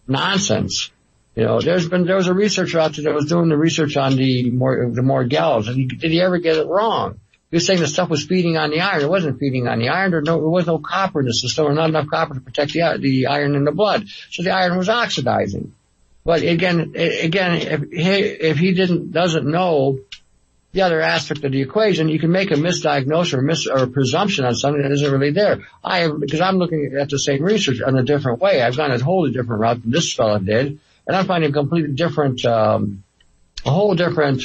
nonsense. There was a researcher out there that was doing the research on the Morgellons, and did he ever get it wrong? He was saying the stuff was feeding on the iron. It wasn't feeding on the iron. There was no copper in the system, or not enough copper to protect the iron in the blood. So the iron was oxidizing. But again, if he doesn't know the other aspect of the equation, you can make a misdiagnosis or a presumption on something that isn't really there. Because I'm looking at the same research in a different way. I've gone a wholly different route than this fellow did, and I'm finding a completely different, a whole different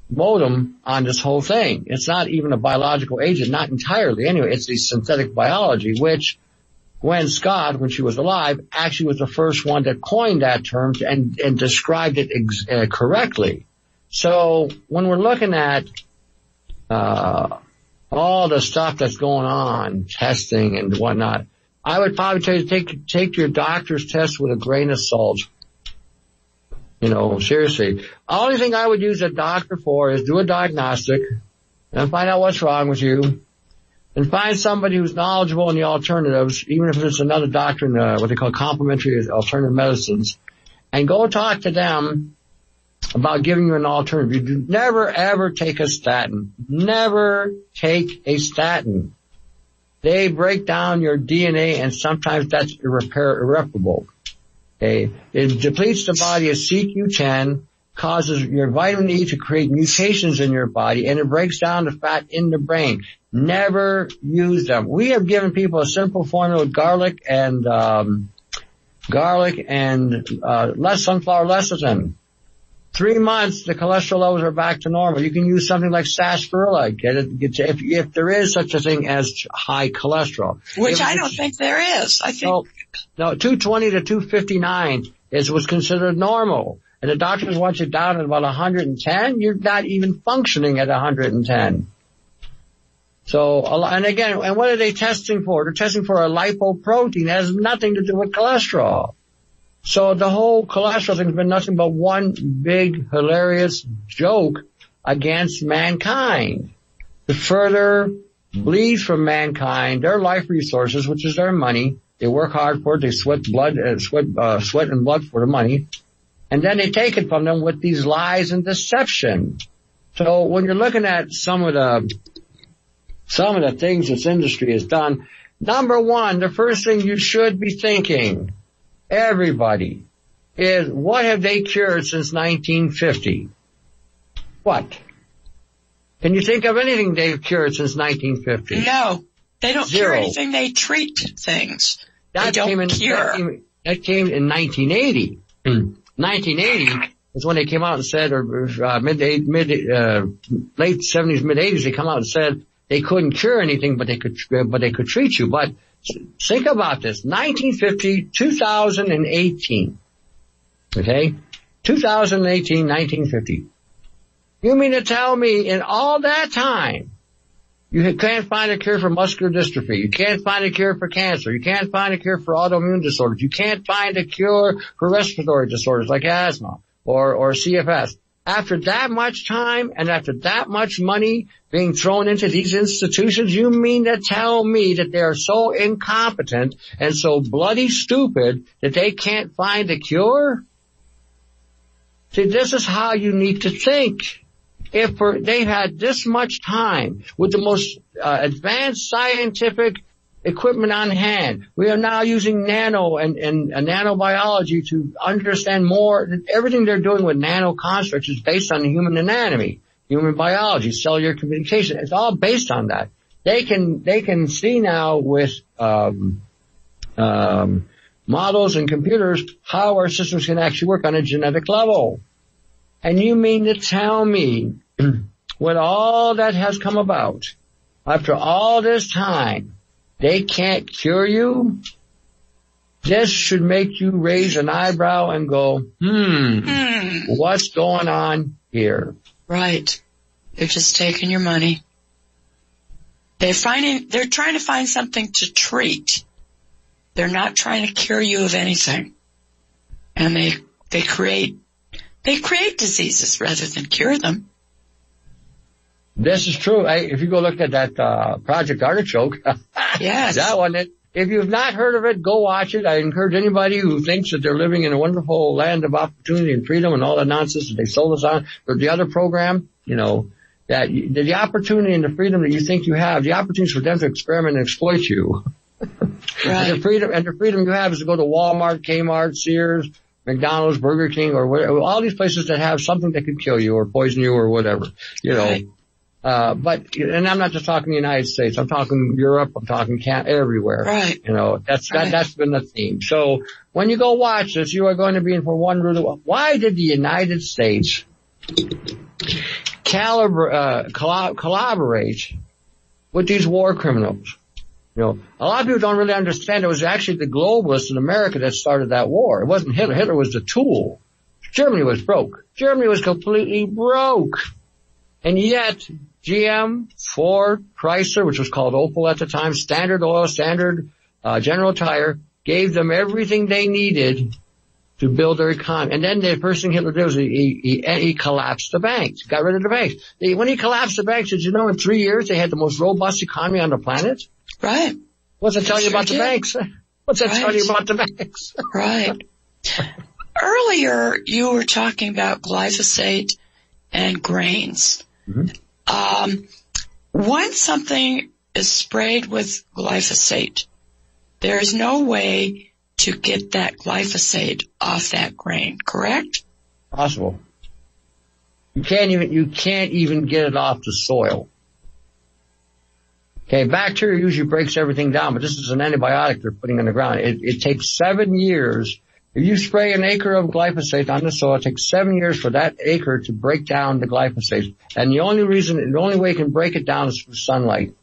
modem on this whole thing. It's not even a biological agent, not entirely anyway. It's the synthetic biology, which Gwen Scott, when she was alive, actually was the first one that coined that term and described it correctly. So when we're looking at all the stuff that's going on, testing and whatnot, I would probably tell you to take your doctor's test with a grain of salt. Seriously. The only thing I would use a doctor for is do a diagnostic and find out what's wrong with you, and find somebody who's knowledgeable in the alternatives, even if it's another doctor in what they call complementary alternative medicines, and go talk to them about giving you an alternative. You do never ever take a statin. Never take a statin. They break down your DNA, and sometimes that's irreparable. Okay? It depletes the body of CQ10, causes your vitamin E to create mutations in your body, and it breaks down the fat in the brain. Never use them. We have given people a simple formula with garlic and less sunflower lecithin. 3 months, the cholesterol levels are back to normal. You can use something like sarsaparilla. If there is such a thing as high cholesterol. Which I don't think there is. I think. No, 220 to 259 was considered normal. And the doctors want you down at about 110. You're not even functioning at 110. So, and what are they testing for? They're testing for a lipoprotein. It has nothing to do with cholesterol. So the whole cholesterol thing has been nothing but one big hilarious joke against mankind. To further bleed from mankind their life resources, which is their money. They work hard for it. They sweat and blood for the money. And then they take it from them with these lies and deception. So when you're looking at some of the things this industry has done, number one, the first thing you should be thinking, everybody, is what have they cured since 1950? What? Can you think of anything they've cured since 1950? No. They don't Zero. cure anything. They treat things. That they don't cure. That came in 1980. 1980 is when they came out and said, or late 70s, mid 80s, they come out and said they couldn't cure anything, but they could treat you. But think about this: 1950, 2018. Okay, 2018, 1950. You mean to tell me in all that time, you can't find a cure for muscular dystrophy. You can't find a cure for cancer. You can't find a cure for autoimmune disorders. You can't find a cure for respiratory disorders like asthma or CFS. After that much time and after that much money being thrown into these institutions, you mean to tell me that they are so incompetent and so bloody stupid that they can't find a cure? See, this is how you need to think. If they've had this much time with the most advanced scientific equipment on hand, we are now using nano and nanobiology to understand more. Everything they're doing with nano constructs is based on the human anatomy, human biology, cellular communication. It's all based on that. They can see now with models and computers how our systems can actually work on a genetic level. And you mean to tell me, when all that has come about, after all this time, they can't cure you? This should make you raise an eyebrow and go, what's going on here? Right. They're just taking your money. They're trying to find something to treat. They're not trying to cure you of anything. And they create diseases rather than cure them. This is true. If you go look at that Project Artichoke, yes. That one, if you've not heard of it, go watch it. I encourage anybody who thinks that they're living in a wonderful land of opportunity and freedom and all that nonsense that they sold us on, or the other program, that the opportunity and the freedom that you think you have, the opportunities for them to experiment and exploit you. Right. And the freedom you have is to go to Walmart, Kmart, Sears, McDonald's, Burger King, or whatever, all these places that have something that could kill you or poison you or whatever, Right. And I'm not just talking the United States. I'm talking Europe. I'm talking everywhere. Right. That's been the theme. So when you go watch this, you are going to be in for one rude. Why did the United States collaborate with these war criminals? A lot of people don't really understand it was actually the globalists in America that started that war. It wasn't Hitler. Hitler was the tool. Germany was broke. Germany was completely broke. And yet, GM, Ford, Chrysler, which was called Opel at the time, Standard Oil, General Tire, gave them everything they needed to build their economy. And then the first thing Hitler did was he collapsed the banks, got rid of the banks. When he collapsed the banks, did you know in 3 years they had the most robust economy on the planet? Right. What's that tell you about the banks? What's that tell you about the banks? Right. Earlier, you were talking about glyphosate and grains. Mm-hmm. Once something is sprayed with glyphosate, there is no way to get that glyphosate off that grain, correct? Possible. You can't even get it off the soil. Okay, bacteria usually breaks everything down, but this is an antibiotic they're putting in the ground. It takes 7 years. If you spray an acre of glyphosate on the soil, it takes 7 years for that acre to break down the glyphosate. And the only way it can break it down is through sunlight.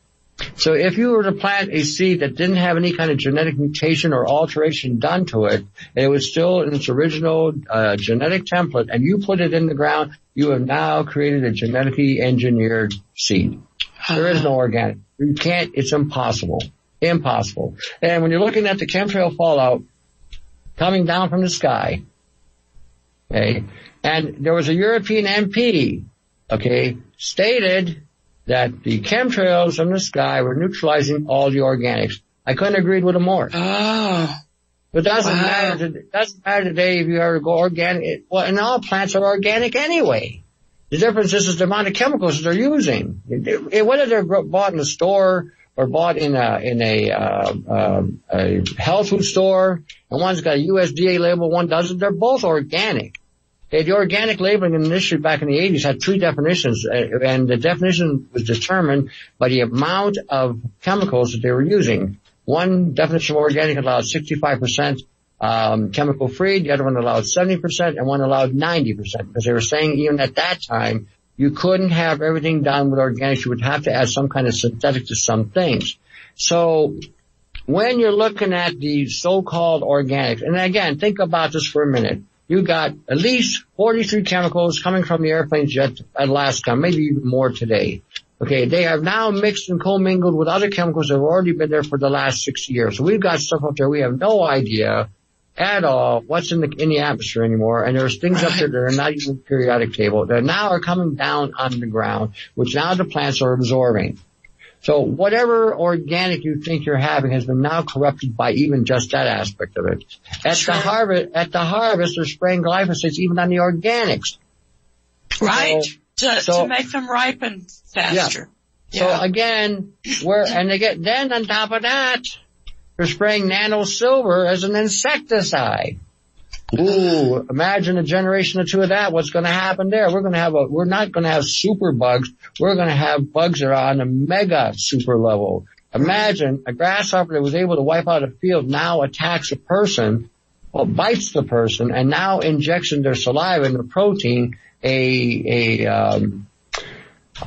So if you were to plant a seed that didn't have any kind of genetic mutation or alteration done to it, and it was still in its original genetic template, and you put it in the ground, you have now created a genetically engineered seed. There is no organic. You can't. It's impossible. Impossible. And when you're looking at the chemtrail fallout coming down from the sky, okay, and there was a European MP, okay, stated that the chemtrails in the sky were neutralizing all the organics. I couldn't agree with him more. Oh. But it doesn't matter today if you ever go organic. Well, and all plants are organic anyway. The difference is the amount of chemicals they're using. Whether they're bought in the store or bought in a health food store, and one's got a USDA label, one doesn't. They're both organic. The organic labeling initially back in the 80s had three definitions, and the definition was determined by the amount of chemicals that they were using. One definition of organic allowed 65% chemical free, the other one allowed 70%, and one allowed 90%, because they were saying even at that time you couldn't have everything done with organics. You would have to add some kind of synthetic to some things. So when you're looking at the so-called organics, and again, think about this for a minute. You got at least 43 chemicals coming from the airplane jet at last time, maybe even more today. Okay, they have now mixed and commingled with other chemicals that have already been there for the last 6 years. So we've got stuff up there we have no idea at all what's in the atmosphere anymore, and there's things up there that are not even periodic table that now are coming down on the ground, which now the plants are absorbing. So whatever organic you think you're having has been now corrupted by even just that aspect of it. At the harvest, they're spraying glyphosates even on the organics. Right. To make them ripen faster. Yeah. So again, then on top of that, they're spraying nano silver as an insecticide. Ooh, imagine a generation or two of that. What's going to happen there? We're not going to have super bugs. We're going to have bugs that are on a mega super level. Imagine a grasshopper that was able to wipe out a field now attacks a person, or bites the person, and now injects in their saliva and the protein a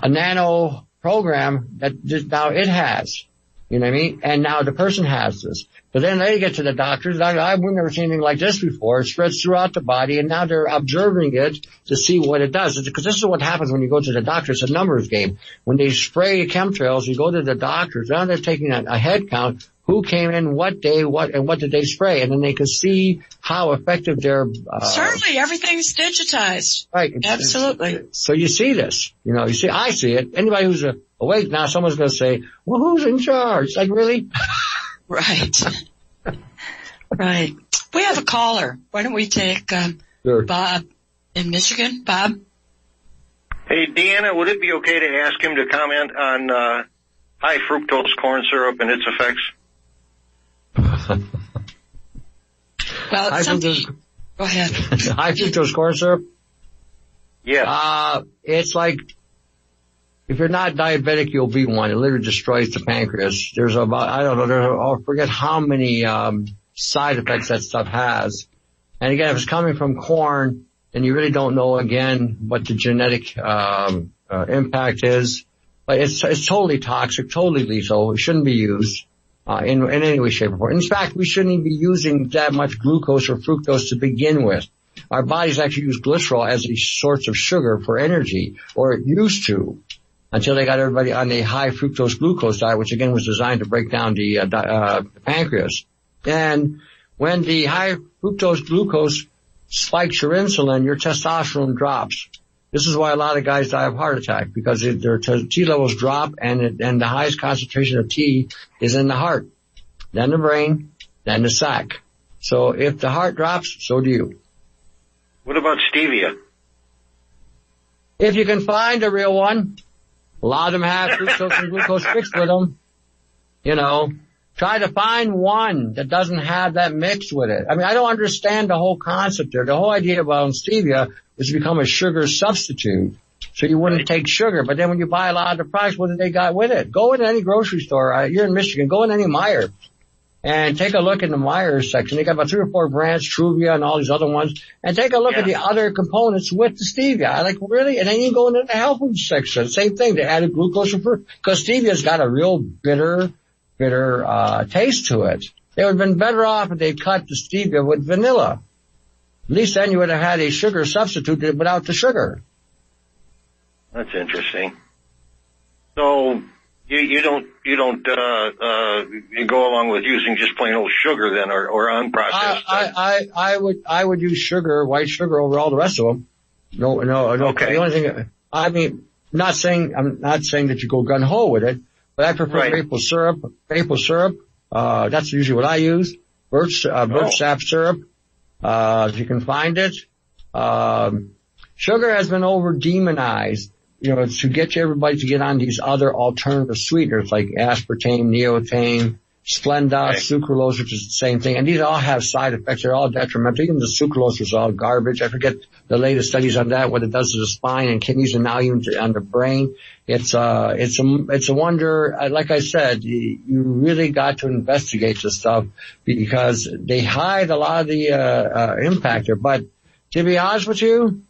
nano program that now it has. You know what I mean? And now the person has this. But then they get to the doctors. I've never seen anything like this before. It spreads throughout the body, and now they're observing it to see what it does. Because this is what happens when you go to the doctor. It's a numbers game. When they spray chemtrails, you go to the doctors. Now they're taking a head count. Who came in, what day, what did they spray? And then they can see how effective their... Certainly, everything's digitized. Right. Absolutely. So you see this. I see it. Anybody who's awake now, someone's going to say, well, who's in charge? Like, really? Right. Right. We have a caller. Why don't we take Sure. Bob in Michigan? Bob? Hey, Deanna, would it be okay to ask him to comment on high fructose corn syrup and its effects? Well, go ahead. High fructose corn syrup? Yeah. It's like, if you're not diabetic, you'll be one. It literally destroys the pancreas. There's I forget how many side effects that stuff has. And again, if it's coming from corn, then you really don't know, again, what the genetic impact is. But it's totally toxic, totally lethal. It shouldn't be used in any way, shape, or form. In fact, we shouldn't even be using that much glucose or fructose to begin with. Our bodies actually use glycerol as a source of sugar for energy, or it used to, until they got everybody on the high fructose glucose diet, which again was designed to break down the pancreas. And when the high fructose glucose spikes your insulin, your testosterone drops. This is why a lot of guys die of heart attack, because their T levels drop, and the highest concentration of T is in the heart, then the brain, then the sac. So if the heart drops, so do you. What about stevia? If you can find a real one, a lot of them have fructose and glucose mixed with them. Try to find one that doesn't have that mixed with it. I mean, I don't understand the whole concept there. The whole idea about stevia is to become a sugar substitute, so you wouldn't take sugar. But then when you buy a lot of the products, what do they got with it? Go into any grocery store. You're in Michigan. Go in any Meijer and take a look in the Meijer section. They got about 3 or 4 brands, Truvia and all these other ones, and take a look at the other components with the stevia. I like, really? And then you go into the health food section. Same thing. They added glucose and fruit, because stevia's got a real bitter taste to it. They would have been better off if they cut the stevia with vanilla. At least then you would have had a sugar substitute without the sugar. That's interesting. So you don't go along with using just plain old sugar then, or unprocessed? I would use sugar, white sugar, over all the rest of them. No. Okay. The only thing, I'm not saying that you go gun ho with it, but I prefer maple syrup. That's usually what I use. Birch sap syrup. If you can find it. Sugar has been over demonized. to get everybody to get on these other alternative sweeteners like aspartame, neotame, Splenda, sucralose, which is the same thing. And these all have side effects. They're all detrimental. Even the sucralose is all garbage. I forget the latest studies on that, what it does to the spine and kidneys and now even on the brain. It's a wonder. Like I said, you really got to investigate this stuff because they hide a lot of the impact there. But to be honest with you,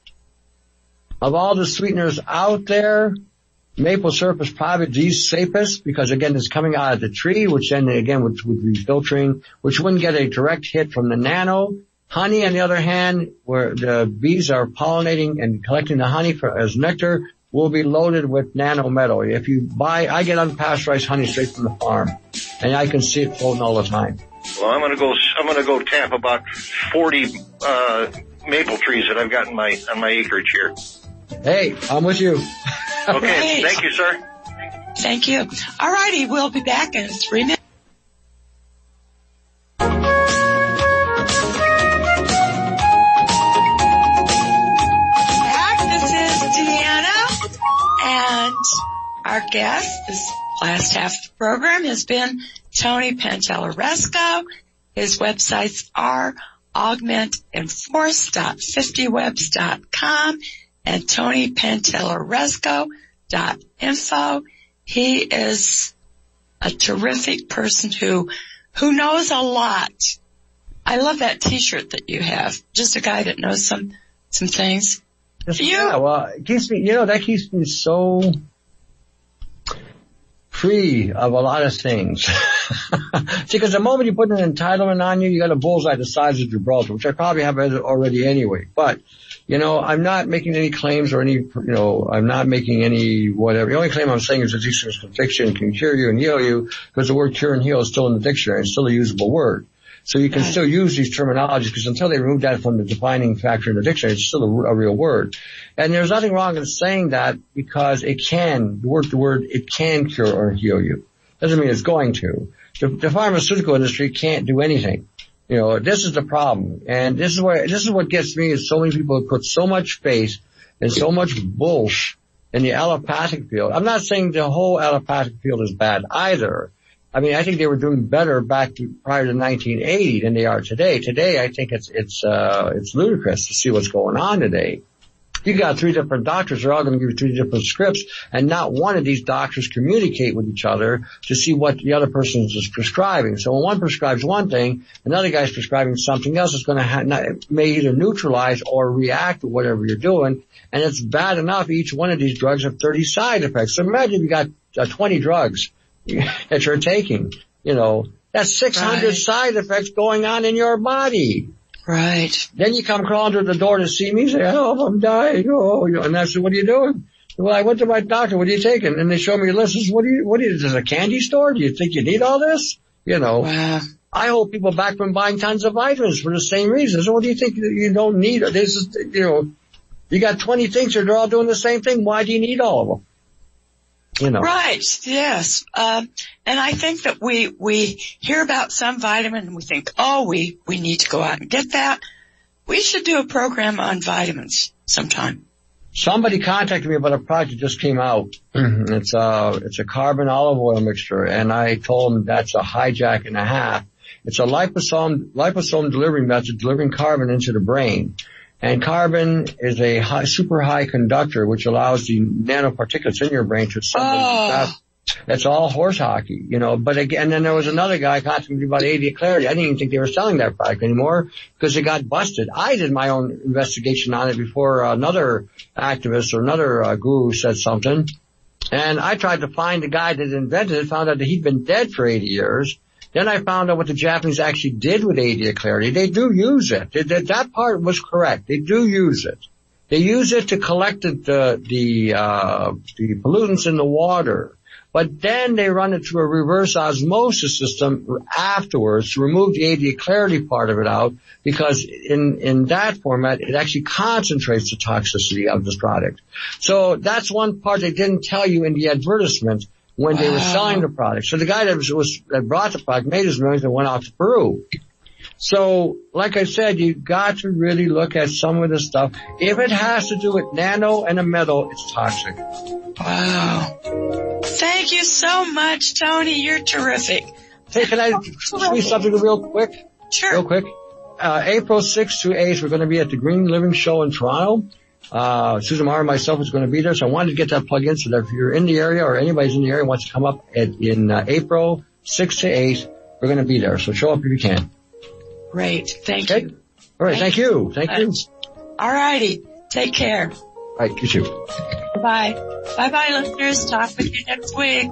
of all the sweeteners out there, maple syrup is probably the safest because, again, it's coming out of the tree, which then, again, would be filtering, which wouldn't get a direct hit from the nano. Honey, on the other hand, where the bees are pollinating and collecting the honey as nectar, will be loaded with nanometal. If you I get unpasteurized honey straight from the farm, and I can see it floating all the time. Well, I'm gonna go tap about 40 maple trees that I've got on my acreage here. Hey, I'm with you. Okay, Great. Thank you, sir. Thank you. All righty, we'll be back in 3 minutes. This is Deanna, and our guest this last half of the program has been Tony Pantelleresco. His websites are augmentenforce.50webs.com and TonyPantelleresco.info. He is a terrific person who knows a lot. I love that T-shirt that you have. Just a guy that knows some things. Yeah, well, it keeps me, that keeps me so free of a lot of things. See, because the moment you put an entitlement on you, you got a bullseye the size of Gibraltar, which I probably have already anyway. But I'm not making any claims or I'm not making any whatever. The only claim I'm saying is that this conviction can cure you and heal you because the word cure and heal is still in the dictionary. It's still a usable word. So you can still use these terminologies because until they remove that from the defining factor in the dictionary, it's still a real word. And there's nothing wrong in saying that because it can cure or heal you. Doesn't mean it's going to. The pharmaceutical industry can't do anything. This is the problem. And this is what gets me is so many people put so much faith and so much bullshit in the allopathic field. I'm not saying the whole allopathic field is bad either. I mean, I think they were doing better prior to 1980 than they are today. Today, I think it's ludicrous to see what's going on today. You got 3 different doctors. They're all going to give you 3 different scripts, and not one of these doctors communicate with each other to see what the other person is prescribing. So when one prescribes one thing, another guy's prescribing something else. It's going to may either neutralize or react to whatever you're doing. And it's bad enough each one of these drugs have 30 side effects. So imagine you got 20 drugs that you're taking. That's 600 side effects going on in your body. Right. Then you come crawling to the door to see me, say, help, I'm dying. And I said, what are you doing? Well, I went to my doctor. What are you taking? And they show me a list. What is this, a candy store? Do you think you need all this? Wow. I hold people back from buying tons of vitamins for the same reason. So what do you think you don't need? This is, you got 20 things that are all doing the same thing. Why do you need all of them? Right, yes. And I think that we hear about some vitamin and we think, we need to go out and get that. We should do a program on vitamins sometime. Somebody contacted me about a product that just came out. It's a carbon olive oil mixture, and I told them that's a hijack and a half. It's a liposome delivery method delivering carbon into the brain. And carbon is a super high conductor, which allows the nanoparticulates in your brain to assemble. It's all horse hockey, But again, then there was another guy contacting me about AD Clarity. I didn't even think they were selling that product anymore because it got busted. I did my own investigation on it before another activist or another guru said something. And I tried to find the guy that invented it, found out that he'd been dead for 80 years. Then I found out what the Japanese actually did with AD Clarity. They do use it. That part was correct. They do use it. They use it to collect the pollutants in the water. But then they run it through a reverse osmosis system afterwards to remove the AD Clarity part of it out because in that format, it actually concentrates the toxicity of this product. So that's one part they didn't tell you in the advertisement when they were selling the product. So the guy that brought the product made his millions and went out to Peru. So, like I said, you've got to really look at some of this stuff. If it has to do with nano and a metal, it's toxic. Wow. Thank you so much, Tony. You're terrific. Hey, can I squeeze something real quick? Sure. Real quick. April 6th to 8th, we're going to be at the Green Living Show in Toronto. Susan Mara and myself is going to be there, so I wanted to get that plug in so that if you're in the area or anybody's in the area wants to come up in April 6th to 8th, we're going to be there. So show up if you can. Great. Thank you. All right. Thank you. Thank you. All righty. Take care. All right. You too. Bye. Bye-bye, listeners. Talk with you next week.